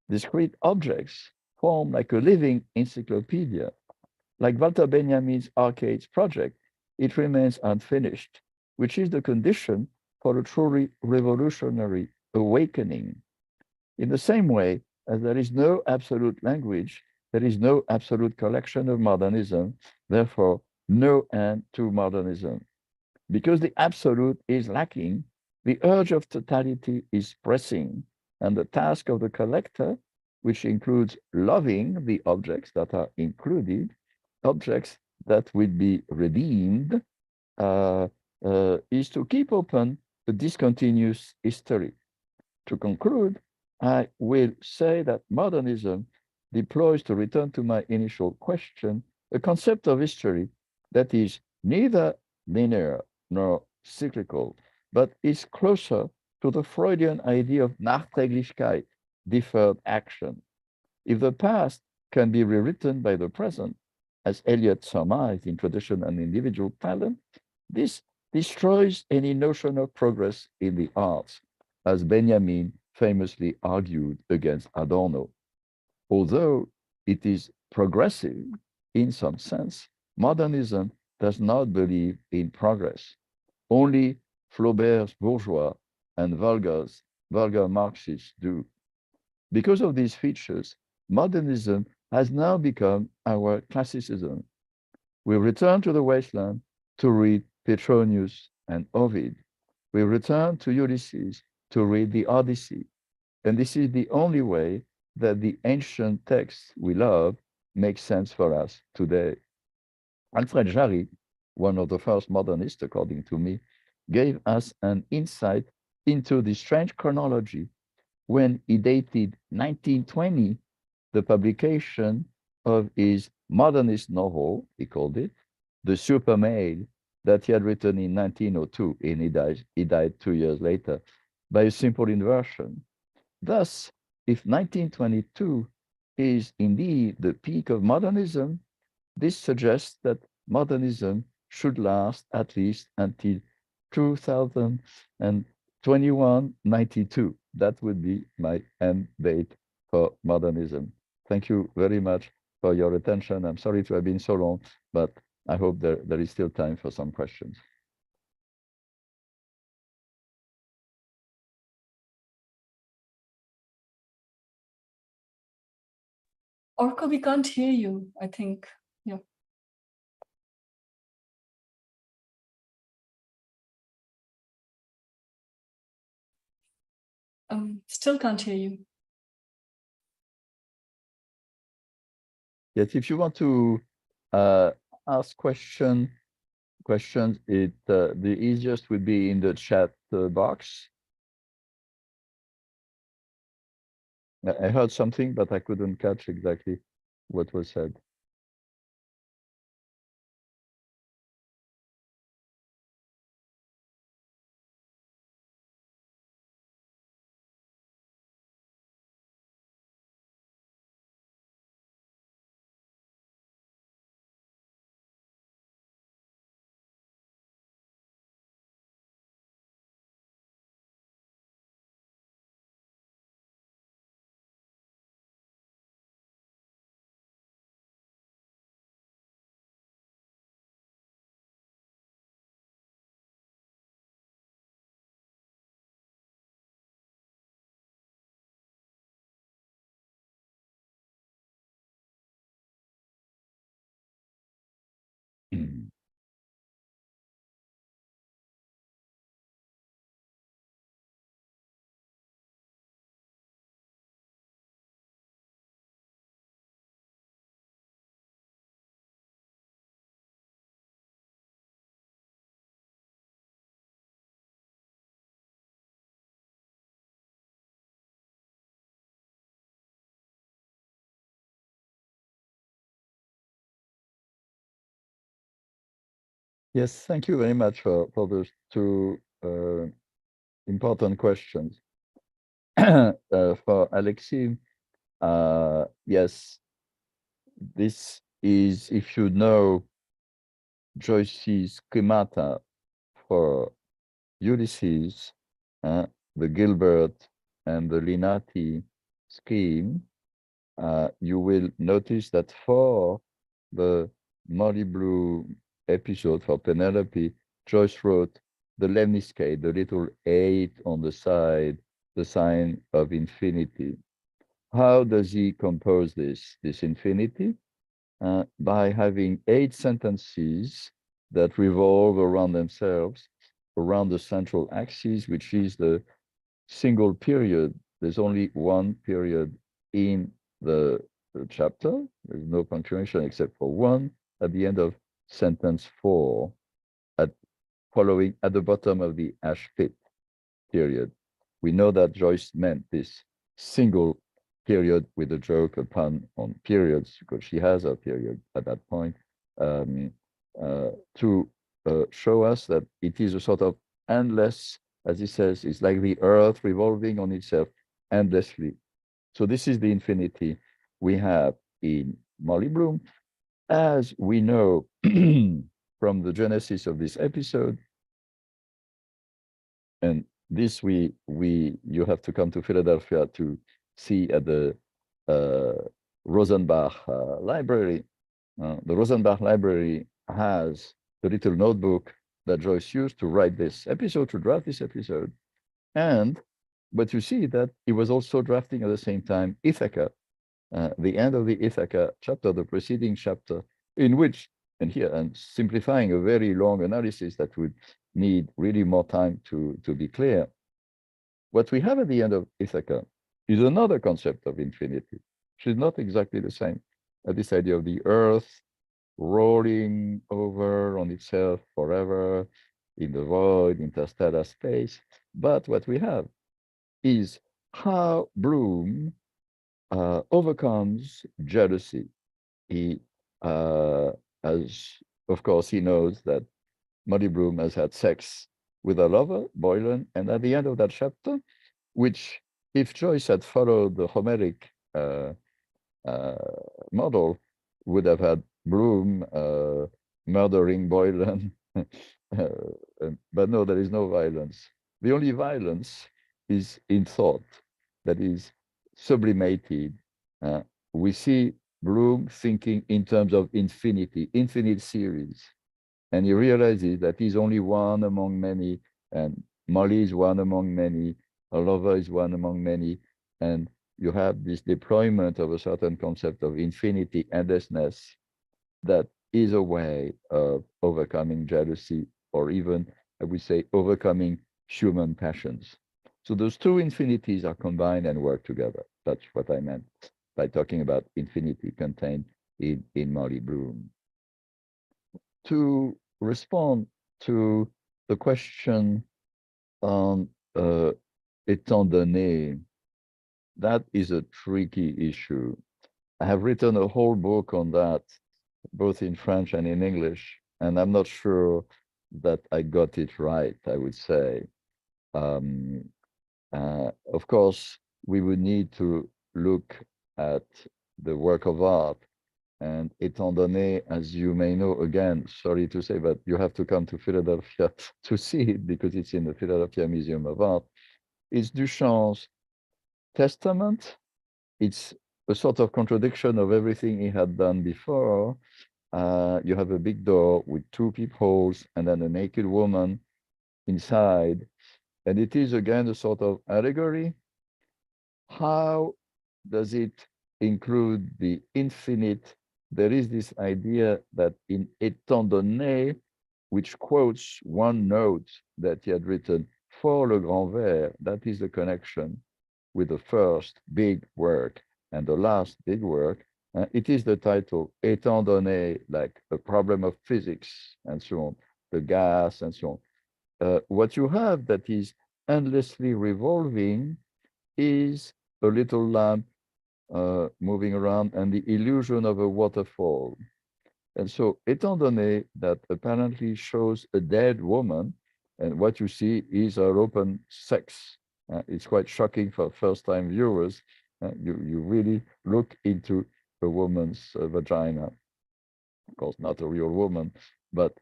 Discrete objects form like a living encyclopedia. Like Walter Benjamin's Arcades project, it remains unfinished, which is the condition for a truly revolutionary awakening. In the same way as there is no absolute language, there is no absolute collection of modernism, therefore no end to modernism. Because the absolute is lacking, the urge of totality is pressing, and the task of the collector, which includes loving the objects that are included, objects that will be redeemed, is to keep open the discontinuous history. To conclude, I will say that modernism deploys, to return to my initial question, a concept of history that is neither linear nor cyclical, but is closer to the Freudian idea of Nachträglichkeit, deferred action. If the past can be rewritten by the present, as Eliot surmised in Tradition and Individual Talent, this destroys any notion of progress in the arts, as Benjamin famously argued against Adorno. Although it is progressive in some sense, modernism does not believe in progress. Only Flaubert's bourgeois and vulgar Marxists do. Because of these features, modernism has now become our classicism. We return to the wasteland to read Petronius and Ovid. We return to Ulysses to read the Odyssey. And this is the only way that the ancient texts we love make sense for us today. Alfred Jarry, one of the first modernists, according to me, gave us an insight into the strange chronology when he dated 1920, the publication of his modernist novel, he called it, The Super Male, that he had written in 1902, and he died 2 years later, by a simple inversion. Thus, if 1922 is indeed the peak of modernism, this suggests that modernism should last at least until 2021-92. That would be my end date for modernism. Thank you very much for your attention. I'm sorry to have been so long, but I hope there is still time for some questions. Orko, we can't hear you, I think. Yeah. Still can't hear you. Yes, if you want to ask questions, the easiest would be in the chat box. I heard something, but I couldn't catch exactly what was said. Yes, thank you very much for those two important questions. For Alexei, yes, this is, if you know Joyce's schemata for Ulysses, the Gilbert and the Linati scheme, you will notice that for the Molly Blue episode for Penelope, Joyce wrote the lemniscate, the little 8 on the side, the sign of infinity. How does he compose this infinity? By having 8 sentences that revolve around themselves, around the central axis, which is the single period. There's only one period in the chapter. There's no punctuation except for one at the end of sentence 4, following at the bottom of the ash pit period. We know that Joyce meant this single period with a joke, a pun on periods, because she has a period at that point, to show us that it is a sort of endless, as he says, it's like the earth revolving on itself endlessly. So this is the infinity we have in Molly Bloom. As we know from the genesis of this episode, and this you have to come to Philadelphia to see at the Rosenbach library. The Rosenbach library has the little notebook that Joyce used to write this episode, to draft this episode. But you see that he was also drafting at the same time Ithaca, the end of the Ithaca chapter, the preceding chapter, in which, and here I'm simplifying a very long analysis that would need really more time to be clear. What we have at the end of Ithaca is another concept of infinity, which is not exactly the same. This idea of the earth rolling over on itself forever in the void, interstellar space. But what we have is how Bloom overcomes jealousy. He, as of course, he knows that Molly Bloom has had sex with her lover, Boylan, and at the end of that chapter, which if Joyce had followed the Homeric model, would have had Bloom murdering Boylan. But no, there is no violence. The only violence is in thought, that is sublimated. We see Bloom thinking in terms of infinity, infinite series. And he realizes that he's only one among many, and Molly is one among many, a lover is one among many, and you have this deployment of a certain concept of infinity, endlessness, that is a way of overcoming jealousy, or even, I would say, overcoming human passions. So those two infinities are combined and work together. That's what I meant by talking about infinity contained in Molly Bloom. To respond to the question on étant donné, that is a tricky issue. I have written a whole book on that, both in French and in English, and I'm not sure that I got it right, I would say. Of course, we would need to look at the work of art. And étant donné, as you may know, again, sorry to say, but you have to come to Philadelphia to see it because it's in the Philadelphia Museum of Art. It's Duchamp's testament. It's a sort of contradiction of everything he had done before. You have a big door with 2 peepholes and then a naked woman inside. And it is again a sort of allegory. How does it include the infinite? There is this idea that in étant donné, which quotes one note that he had written for Le Grand Vers, that is the connection with the first big work and the last big work. It is the title, étant donné, like a problem of physics and so on, the gas and so on. What you have that is endlessly revolving is a little lamp moving around and the illusion of a waterfall. And so, étant donné that apparently shows a dead woman, And what you see is our open sex. It's quite shocking for first-time viewers. You really look into a woman's vagina. Of course, not a real woman, but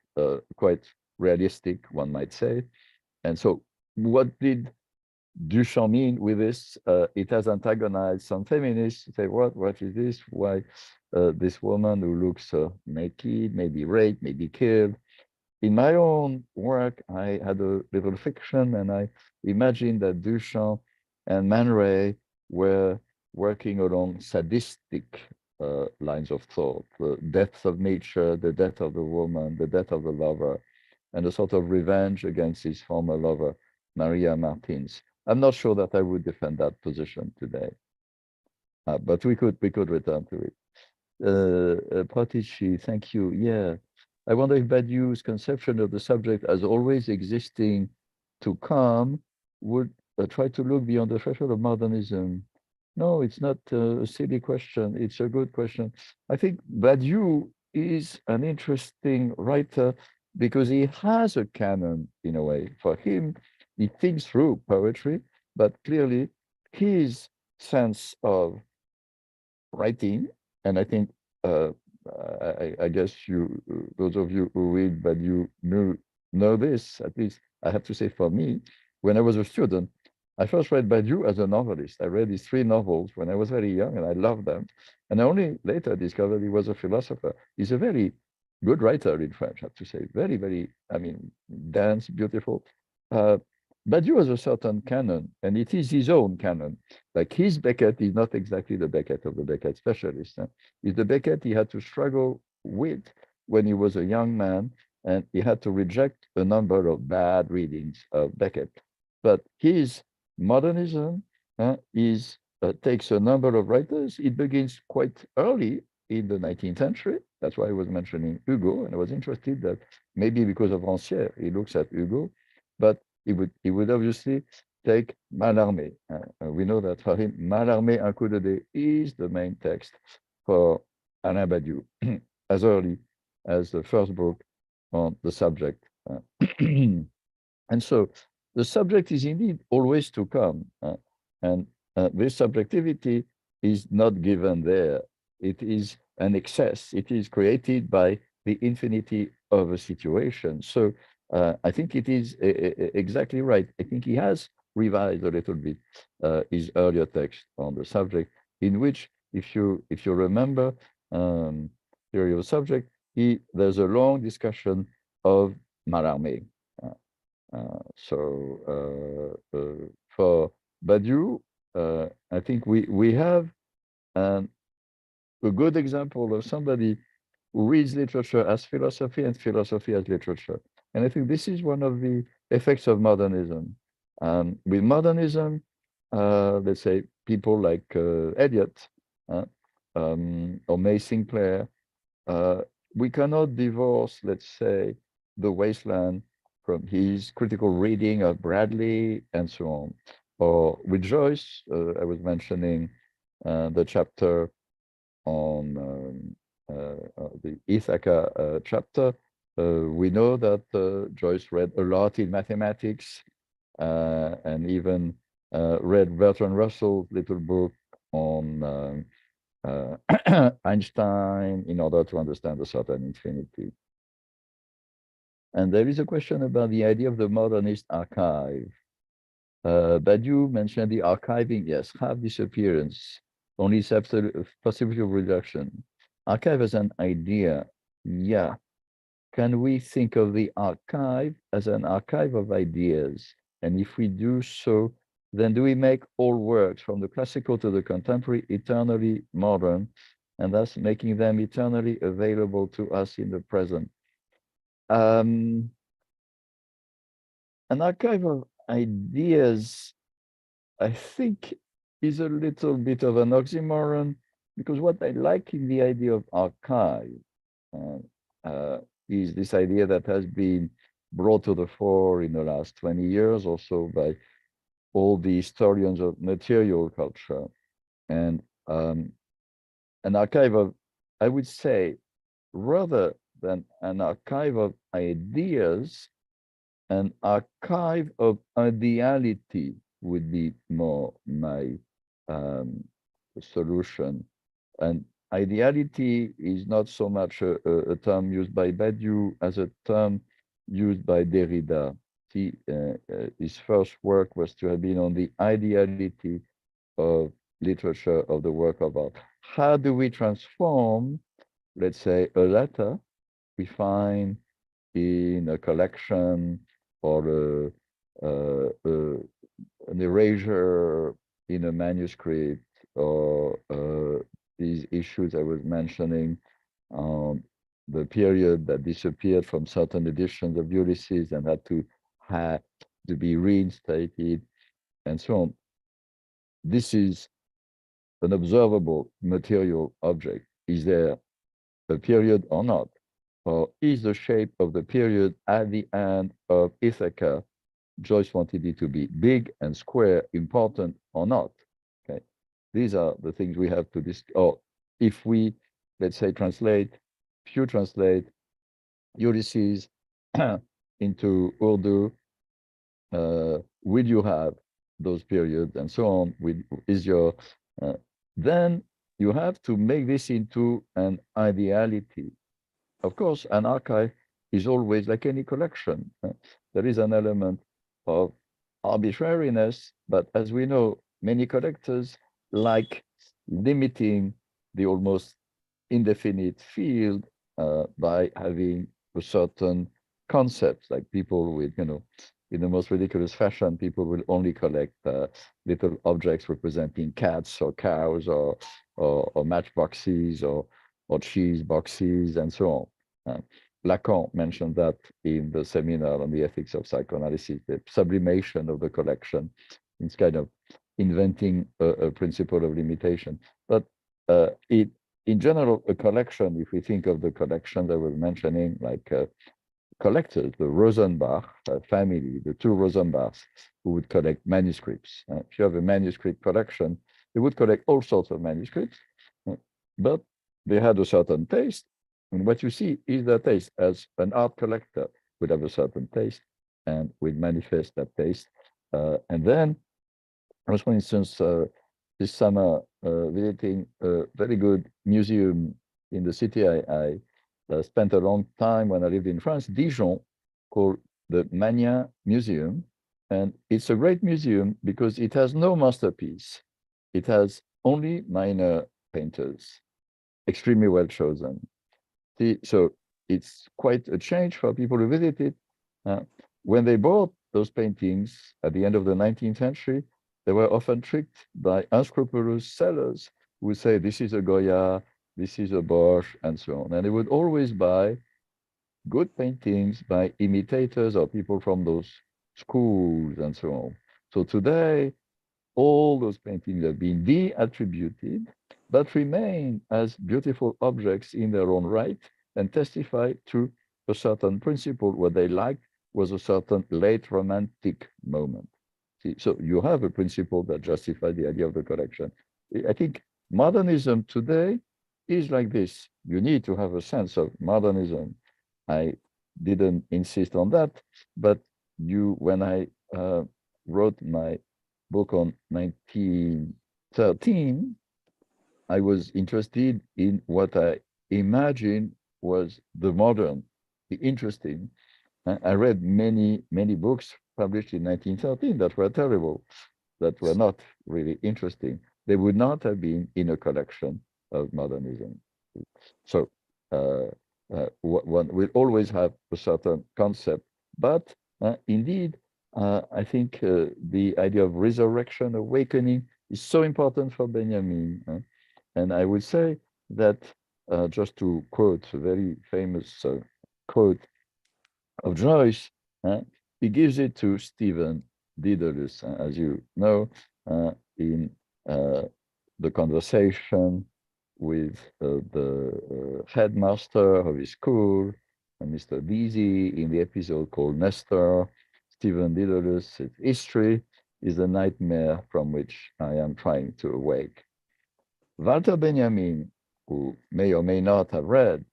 quite realistic, one might say. And so what did Duchamp mean with this? It has antagonized some feminists. Say, what is this? Why this woman who looks naked, maybe raped, maybe killed? In my own work, I had a little fiction, and I imagined that Duchamp and Man Ray were working along sadistic lines of thought: the death of nature, the death of the woman, the death of the lover, and a sort of revenge against his former lover, Maria Martins. I'm not sure that I would defend that position today, but we could return to it. Pratici, thank you. Yeah, I wonder if Badiou's conception of the subject as always existing to come would try to look beyond the threshold of modernism. No, it's not a silly question. It's a good question. I think Badiou is an interesting writer because he has a canon in a way. For him, he thinks through poetry, but clearly his sense of writing, and I think I guess you, those of you who read Badiou know this. At least I have to say, for me, when I was a student, I first read Badiou as a novelist. I read his 3 novels when I was very young, and I loved them. And I only later discovered he was a philosopher. He's a very good writer in French, I have to say. Very, very, I mean, dense, beautiful. Badiou has a certain canon, and it is his own canon. Like his Beckett is not exactly the Beckett of the Beckett specialist. It's the Beckett he had to struggle with when he was a young man, and he had to reject a number of bad readings of Beckett. But his modernism takes a number of writers. It begins quite early in the 19th century. That's why I was mentioning Hugo, and I was interested that maybe because of Rancière, he looks at Hugo, but he would obviously take Mallarmé. We know that for him, Mallarmé, Un coup de dé is the main text for Alain Badiou, as early as the first book on the subject. And so the subject is indeed always to come. And this subjectivity is not given there. It is an excess. It is created by the infinity of a situation. So I think it is exactly right. I think he has revised a little bit his earlier text on the subject, in which, if you remember, theory of the subject, there's a long discussion of Mallarmé. For Badiou, I think we have a good example of somebody who reads literature as philosophy and philosophy as literature. And I think this is one of the effects of modernism. With modernism, let's say people like Eliot or May Sinclair, we cannot divorce, let's say, The Wasteland from his critical reading of Bradley and so on. Or with Joyce, I was mentioning the chapter on the Ithaca chapter. We know that Joyce read a lot in mathematics and even read Bertrand Russell's little book on Einstein in order to understand a certain infinity. And there is a question about the idea of the modernist archive. Badiou mentioned the archiving, yes, half disappearance, only possibility of reduction. Archive as an idea, yeah. Can we think of the archive as an archive of ideas? And if we do so, then do we make all works from the classical to the contemporary eternally modern, and thus making them eternally available to us in the present? An archive of ideas, I think, is a little bit of an oxymoron, because what I like in the idea of archive is this idea that has been brought to the fore in the last 20 years or so by all the historians of material culture. And an archive of, I would say, rather than an archive of ideas, an archive of ideality would be more my um, solution. And ideality is not so much a term used by Badiou as a term used by Derrida. His first work was to have been on the ideality of literature, of the work of art. How do we transform, let's say, a letter we find in a collection or an erasure in a manuscript or these issues I was mentioning, the period that disappeared from certain editions of Ulysses and had to be reinstated and so on. This is an observable material object. Is there a period or not? Or is the shape of the period at the end of Ithaca, Joyce wanted it to be big and square, important or not? Okay, these are the things we have to discuss. Or if we, let's say, if you translate Ulysses into Urdu, will you have those periods and so on? Is your then you have to make this into an ideality. Of course, an archive is always like any collection. There is an element of arbitrariness, but as we know, many collectors like limiting the almost indefinite field by having a certain concept, like people with, in the most ridiculous fashion, people will only collect little objects representing cats or cows or matchboxes or cheese boxes and so on. Lacan mentioned that in the seminar on the ethics of psychoanalysis, the sublimation of the collection. It's kind of inventing a principle of limitation. But in general, a collection, if we think of the collections I was mentioning, like collectors, the Rosenbach family, the two Rosenbachs who would collect manuscripts. If you have a manuscript collection, they would collect all sorts of manuscripts, but they had a certain taste. And what you see is their taste. As an art collector would have a certain taste and would manifest that taste. And then I was, for instance, this summer visiting a very good museum in the city I spent a long time when I lived in France, Dijon, called the Mania Museum. And it's a great museum because it has no masterpiece. It has only minor painters, extremely well chosen. So it's quite a change for people who visit it. When they bought those paintings at the end of the 19th century, they were often tricked by unscrupulous sellers who would say, this is a Goya, this is a Bosch, and so on. And they would always buy good paintings by imitators or people from those schools and so on. So today, all those paintings have been de-attributed, but remain as beautiful objects in their own right and testify to a certain principle. What they liked was a certain late romantic moment. See, so you have a principle that justifies the idea of the collection. I think modernism today is like this. You need to have a sense of modernism. I didn't insist on that, but when I wrote my book on 1913, I was interested in what I imagined was the modern, the interesting. I read many books published in 1913 that were terrible, that were not really interesting. They would not have been in a collection of modernism. So one will always have a certain concept, but indeed, I think the idea of resurrection, awakening is so important for Benjamin. And I would say that, just to quote a very famous quote of Joyce, he gives it to Stephen Dedalus, as you know, in the conversation with the headmaster of his school, Mr. Deasy, in the episode called Nestor. Stephen Dedalus' history is a nightmare from which I am trying to awake. Walter Benjamin, who may or may not have read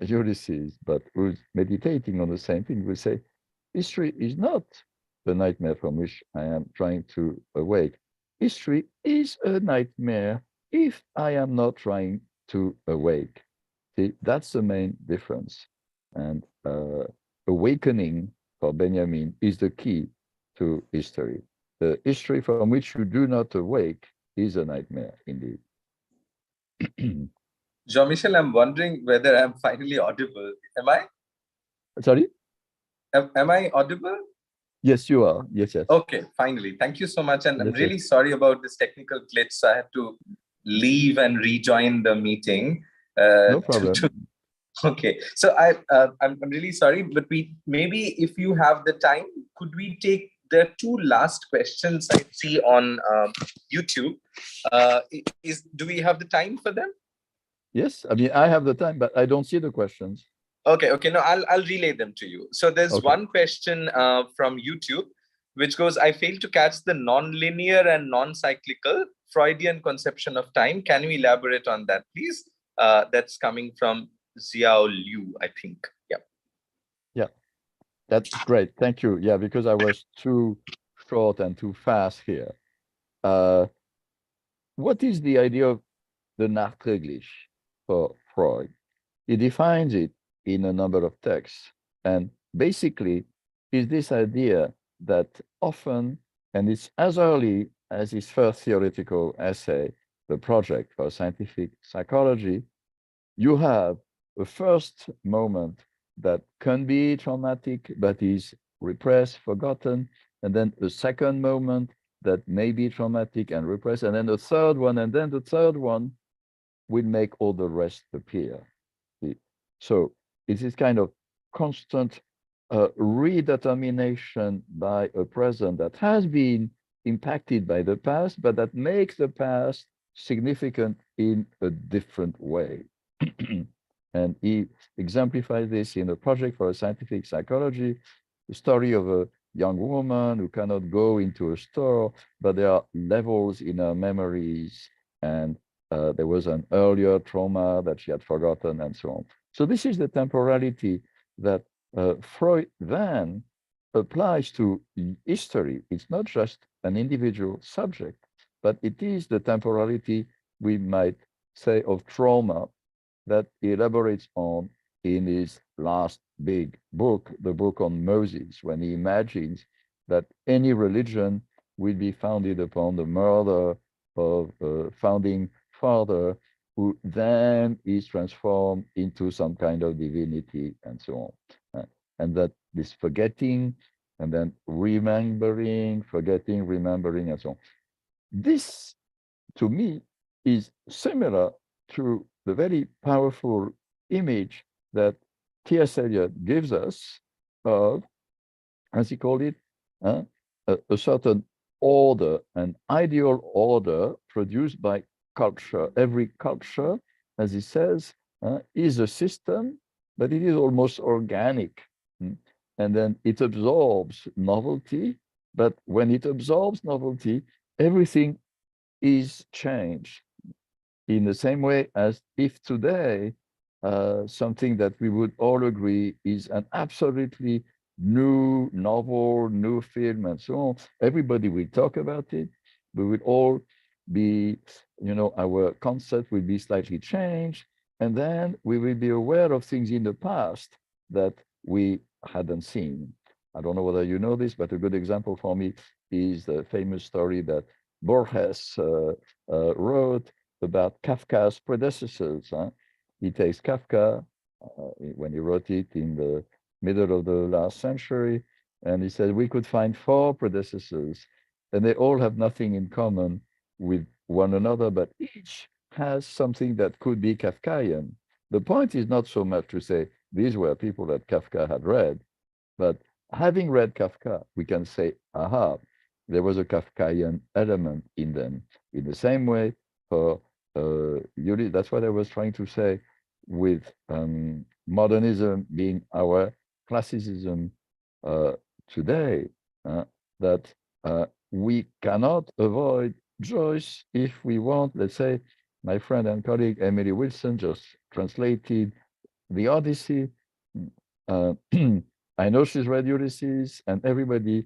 Ulysses, but who's meditating on the same thing, will say, history is not the nightmare from which I am trying to awake. History is a nightmare if I am not trying to awake. See, that's the main difference. And awakening for Benjamin is the key to history. The history from which you do not awake is a nightmare indeed. Jean-Michel, I'm wondering whether I'm finally audible. Am I? Sorry? Am I audible? Yes, you are. Yes, yes. Okay, finally. Thank you so much. And I'm Yes, really yes. sorry about this technical glitch. So I had to leave and rejoin the meeting. No problem. Okay, so I'm really sorry, but we maybe if you have the time, could we take the two last questions I see on YouTube? Do we have the time for them? Yes, I mean, I have the time, but I don't see the questions. Okay, no, I'll relay them to you. So there's Okay. one question from YouTube, which goes, I failed to catch the non-linear and non-cyclical Freudian conception of time. Can you elaborate on that, please? That's coming from Xiao Liu, I think. Yeah. Yeah, that's great. Thank you. Yeah, because I was too short and too fast here. What is the idea of the nachträglich for Freud? He defines it in a number of texts. And basically, is this idea that often, and it's as early as his first theoretical essay, The Project for Scientific Psychology, you have a first moment that can be traumatic, but is repressed, forgotten, and then a second moment that may be traumatic and repressed, and then a third one, and then the third one will make all the rest appear. So it is kind of constant redetermination by a present that has been impacted by the past, but that makes the past significant in a different way. And he exemplifies this in a project for a scientific psychology, the story of a young woman who cannot go into a store, but there are levels in her memories, and there was an earlier trauma that she had forgotten, and so on. So this is the temporality that Freud then applies to history. It's not just an individual subject, but it is the temporality, we might say, of trauma that he elaborates on in his last big book, the book on Moses, when he imagines that any religion will be founded upon the murder of a founding father who then is transformed into some kind of divinity and so on. And that this forgetting and then remembering, forgetting, remembering, and so on. This, to me, is similar to the very powerful image that T.S. Eliot gives us of, as he called it, a certain order, an ideal order produced by culture. Every culture, as he says, is a system, but it is almost organic. And then it absorbs novelty, but when it absorbs novelty, everything is changed in the same way as if today something that we would all agree is an absolutely new novel, new film, and so on. Everybody will talk about it. We will all be, our concept will be slightly changed. And then we will be aware of things in the past that we hadn't seen. I don't know whether you know this, but a good example for me is the famous story that Borges wrote about Kafka's predecessors. He takes Kafka when he wrote it in the middle of the last century, and he said we could find 4 predecessors, and they all have nothing in common with one another, but each has something that could be Kafkaian. The point is not so much to say these were people that Kafka had read, but having read Kafka, we can say, aha, there was a Kafkaian element in them. In the same way, for that's what I was trying to say with modernism being our classicism today, that we cannot avoid Joyce if we want. Let's say my friend and colleague Emily Wilson just translated the Odyssey. I know she's read Ulysses, and everybody,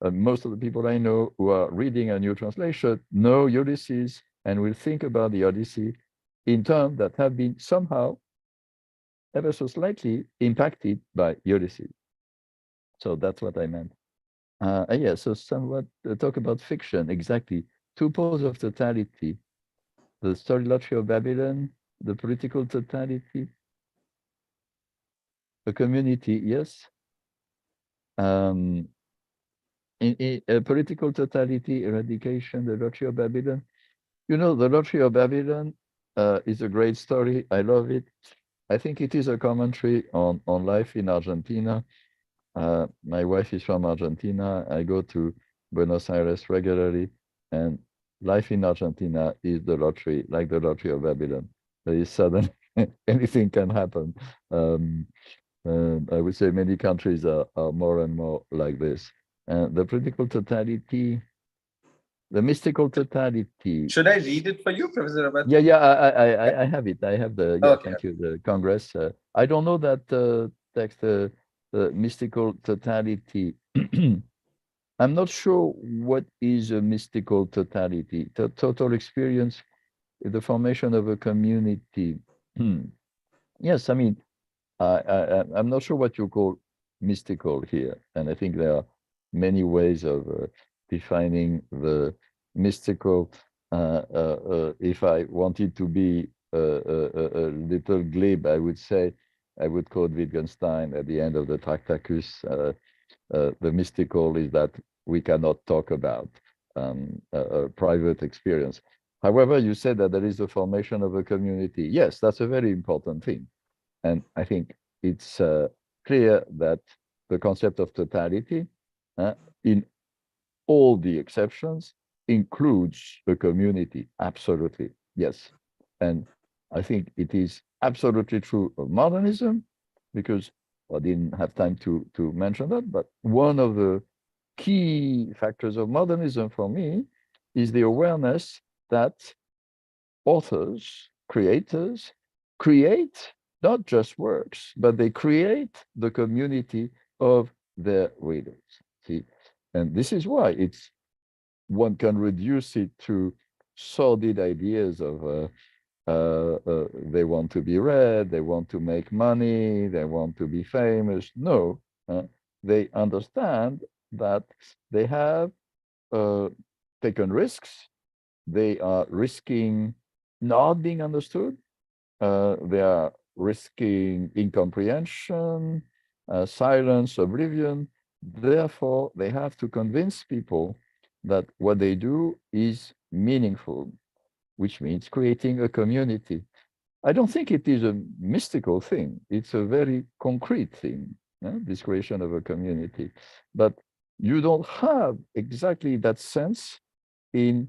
most of the people I know who are reading a new translation know Ulysses and will think about the Odyssey in terms that have been somehow, ever so slightly, impacted by Ulysses. So that's what I meant. Yeah, so somewhat talk about fiction, exactly. Two poles of totality, the storylogy of Babylon, the political totality, the community, yes. In political totality, eradication, the lottery of Babylon. You know, the lottery of Babylon is a great story. I love it. I think it is a commentary on life in Argentina. My wife is from Argentina. I go to Buenos Aires regularly, and life in Argentina is the lottery, like the lottery of Babylon. There is sudden anything can happen. I would say many countries are more and more like this. The political totality, the mystical totality. Should I read it for you, Professor Rabaté? Yeah, I have it. I have the, yeah, Okay. thank you, the Congress. I don't know that text, the mystical totality. I'm not sure what is a mystical totality. Total experience, the formation of a community. Yes, I mean, I'm not sure what you call mystical here, and I think there are many ways of defining the mystical. If I wanted to be a little glib, I would say I would quote Wittgenstein at the end of the Tractacus. The mystical is that we cannot talk about a private experience. However, you said that there is the formation of a community. Yes, that's a very important thing. And I think it's clear that the concept of totality, in all the exceptions, includes the community. Absolutely, yes. And I think it is absolutely true of modernism, because I didn't have time to mention that, but one of the key factors of modernism for me is the awareness that authors, creators, create not just works, but they create the community of their readers. See, and this is why it's one can reduce it to sordid ideas of they want to be read, they want to make money, they want to be famous. No, they understand that they have taken risks. They are risking not being understood. They are risking incomprehension, silence, oblivion. Therefore, they have to convince people that what they do is meaningful, which means creating a community. I don't think it is a mystical thing. It's a very concrete thing, this creation of a community. But you don't have exactly that sense in,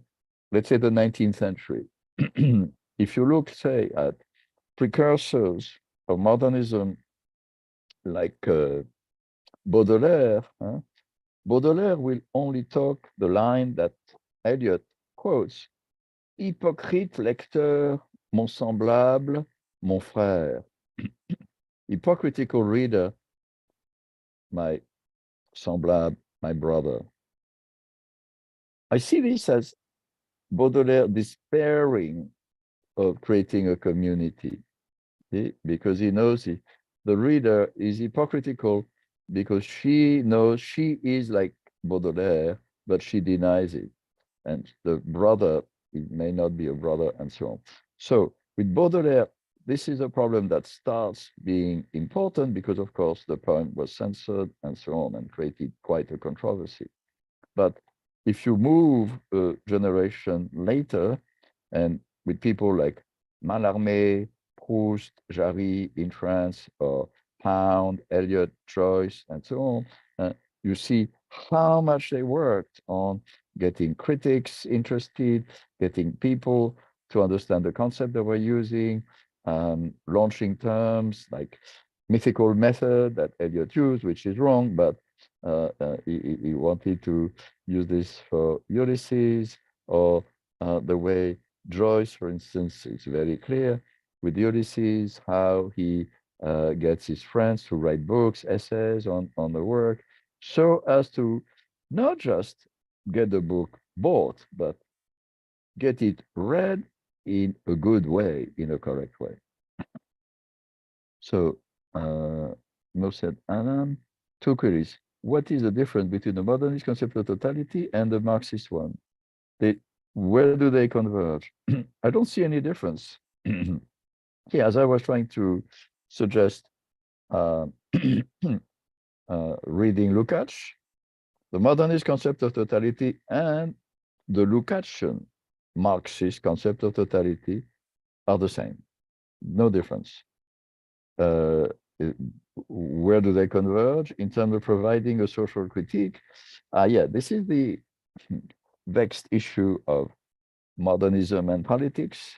let's say, the 19th century. If you look, say, at precursors of modernism like Baudelaire, Baudelaire will only talk the line that Eliot quotes: hypocrite lecteur, mon semblable, mon frère. Hypocritical reader, my semblable, my brother. I see this as Baudelaire despairing of creating a community, because he knows the reader is hypocritical because she knows she is like Baudelaire, but she denies it. And the brother, it may not be a brother, and so on. So with Baudelaire, this is a problem that starts being important because, of course, the poem was censored and so on and created quite a controversy. But if you move a generation later, and with people like Mallarmé, Proust, Jarry in France, or Pound, Eliot, Joyce, and so on, you see how much they worked on getting critics interested, getting people to understand the concept that we're using, launching terms like mythical method that Eliot used, which is wrong, but he wanted to use this for Ulysses, or the way Joyce, for instance, it's very clear with Ulysses, how he gets his friends to write books, essays on the work, so as to not just get the book bought, but get it read in a good way, in a correct way. So, Mohsen Anam, two queries. What is the difference between the modernist concept of totality and the Marxist one? Where do they converge? I don't see any difference. Yeah, as I was trying to suggest, uh, reading Lukács, the modernist concept of totality and the Lukácsian Marxist concept of totality are the same. No difference. Uh, where do they converge in terms of providing a social critique? Yeah, this is the vexed issue of modernism and politics.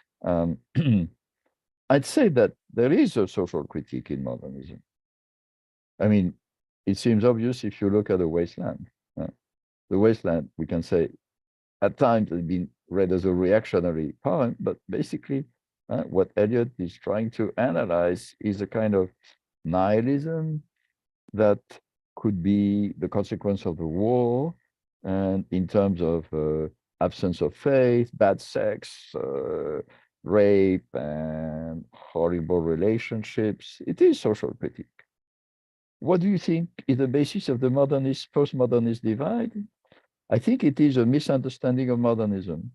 I'd say that there is a social critique in modernism. I mean, it seems obvious if you look at the Wasteland. The Wasteland, we can say, at times has been read as a reactionary poem, but basically what Eliot is trying to analyze is a kind of nihilism that could be the consequence of the war, and in terms of absence of faith, bad sex, rape, and horrible relationships. It is social critique. What do you think is the basis of the modernist, postmodernist divide? I think it is a misunderstanding of modernism.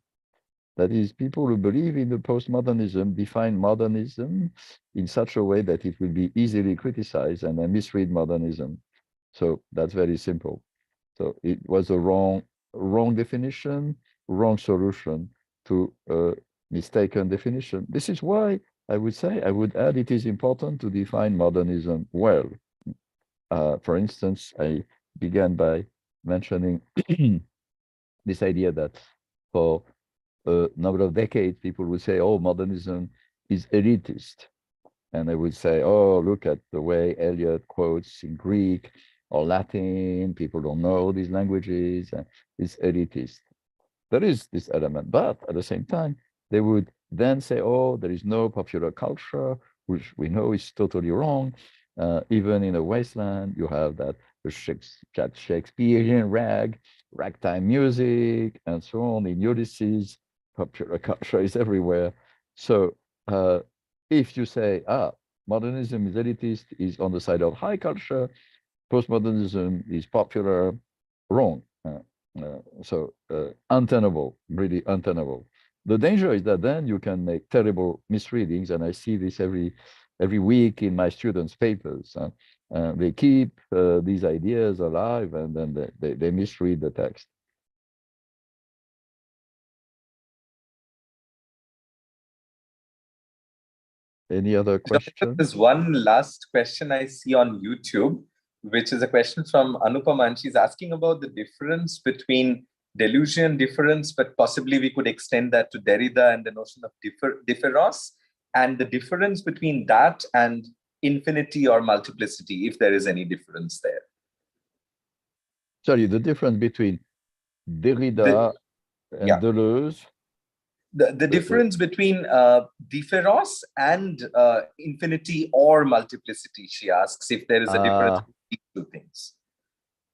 That is, people who believe in the postmodernism define modernism in such a way that it will be easily criticized, and then misread modernism. So that's very simple. So it was a wrong definition, wrong solution to a mistaken definition. This is why I would add it is important to define modernism well. For instance, I began by mentioning this idea that for a number of decades, people would say, oh, modernism is elitist. And they would say, oh, look at the way Eliot quotes in Greek or Latin. People don't know these languages. And it's elitist. There is this element. But at the same time, they would then say, oh, there is no popular culture, which we know is totally wrong. Even in a wasteland, you have that Shakespearean ragtime music, and so on. In Ulysses, popular culture is everywhere. So if you say, modernism is elitist, is on the side of high culture, postmodernism is popular, wrong. So untenable, really untenable. The danger is that then you can make terrible misreadings, and I see this every week in my students' papers. They keep these ideas alive, and then they misread the text. Any other question? There's one last question I see on YouTube, which is a question from Anupama, and she's asking about the difference between delusion, difference, but possibly we could extend that to Derrida and the notion of differos, and the difference between that and infinity or multiplicity, if there is any difference there. Sorry, the difference between Derrida and Deleuze. The difference between differos and infinity or multiplicity, she asks, if there is a difference between these two things.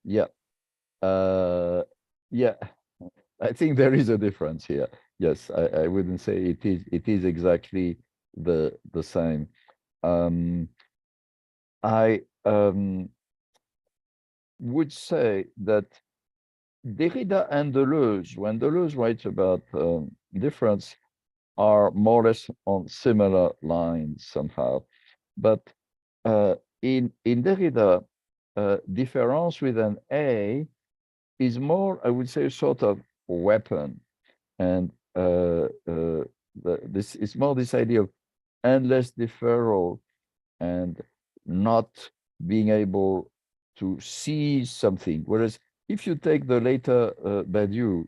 Yeah. Yeah, I think there is a difference here. Yes, I wouldn't say it is exactly the same. I would say that Derrida and Deleuze, when Deleuze writes about difference, are more or less on similar lines somehow. But in Derrida, difference with an A is more, I would say, a sort of weapon. And this is more this idea of endless deferral and not being able to see something. Whereas if you take the later Badiou,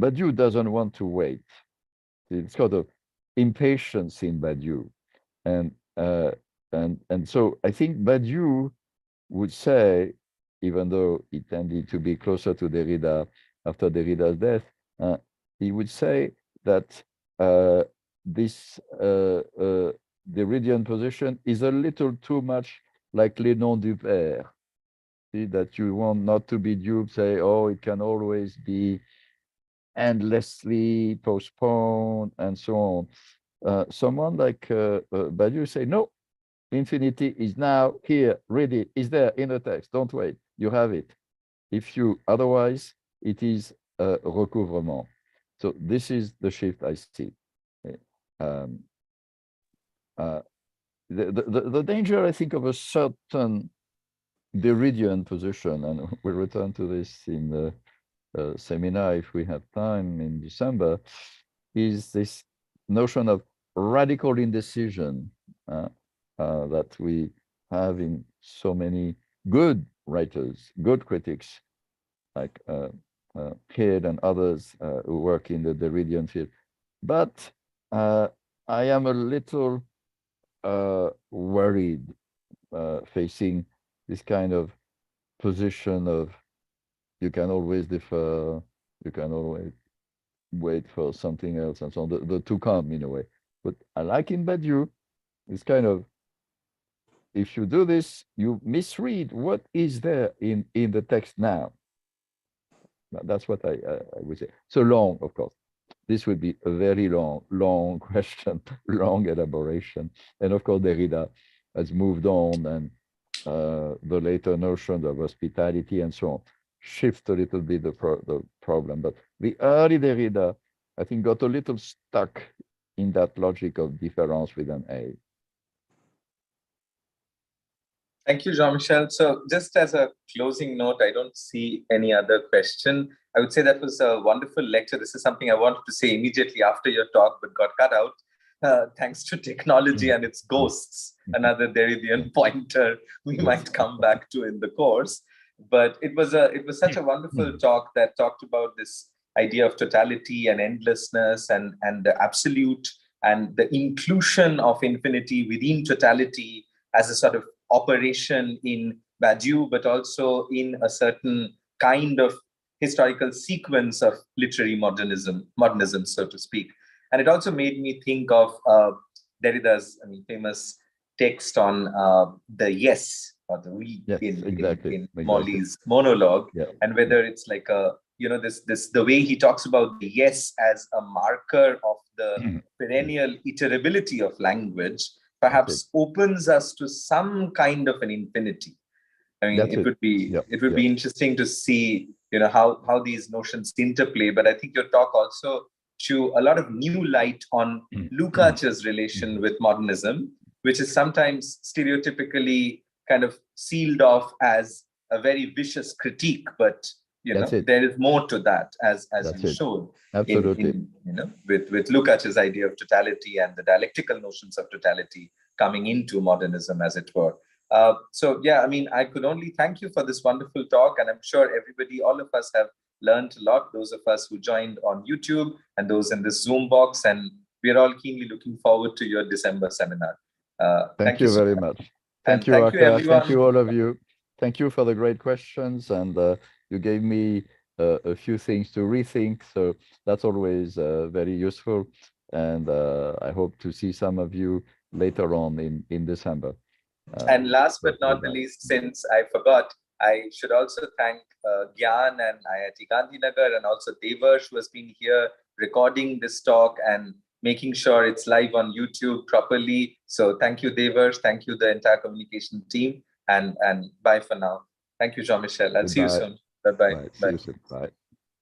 Badiou doesn't want to wait. It's got of impatience in Badiou. And so I think Badiou would say, even though he tended to be closer to Derrida after Derrida's death, he would say that this Derridian position is a little too much like les noms du père. See, that you want not to be duped, say, oh, it can always be endlessly postponed and so on. Someone like Badiou say, no, infinity is now here, ready, is there in the text. Don't wait, you have it. If you otherwise, it is recouvrement. So this is the shift I see. Um, the danger, I think, of a certain Derridian position, and we'll return to this in the seminar if we have time in December, is this notion of radical indecision that we have in so many good writers, good critics, like Head and others who work in the Derridian field. But I am a little worried facing this kind of position of you can always defer, you can always wait for something else and so on, the to come in a way. But I like in Badiou, it's kind of, if you do this, you misread what is there in the text now. That's what I would say. So long, of course. This would be a very long question, long elaboration. And of course, Derrida has moved on, and the later notion of hospitality and so on shift a little bit the problem. But the early Derrida, I think, got a little stuck in that logic of difference with an A. Thank you, Jean-Michel. So just as a closing note, I don't see any other question. I would say that was a wonderful lecture. This is something I wanted to say immediately after your talk, but got cut out thanks to technology and its ghosts, another Derridian pointer we might come back to in the course. But it was such a wonderful talk that talked about this idea of totality and endlessness and the absolute and the inclusion of infinity within totality as a sort of operation in Badiou, but also in a certain kind of historical sequence of literary modernism, so to speak. And it also made me think of Derrida's famous text on the yes or the we in Molly's monologue, and whether it's like a, this the way he talks about the yes as a marker of the perennial iterability of language perhaps opens us to some kind of an infinity. I mean, it would be interesting to see, how these notions interplay. But I think your talk also threw a lot of new light on Lukács's relation with modernism, which is sometimes stereotypically kind of sealed off as a very vicious critique, but there is more to that, as you showed. Absolutely. With Lukács's idea of totality and the dialectical notions of totality coming into modernism, as it were. So yeah, I could only thank you for this wonderful talk, and I'm sure everybody, all of us have learned a lot, those of us who joined on YouTube and those in this Zoom box, and we're all keenly looking forward to your December seminar. Thank you very much. Thank you, Aka. Thank you, all of you. Thank you for the great questions, and you gave me a few things to rethink, so that's always very useful, and I hope to see some of you later on in December. And last but not the least, since I forgot, I should also thank GIAN and IIT Gandhinagar, and also Devarsh, who has been here recording this talk and making sure it's live on YouTube properly. So thank you, Devarsh. Thank you, the entire communication team. And bye for now. Thank you, Jean-Michel. I'll see you soon. Bye-bye. See you soon. Bye.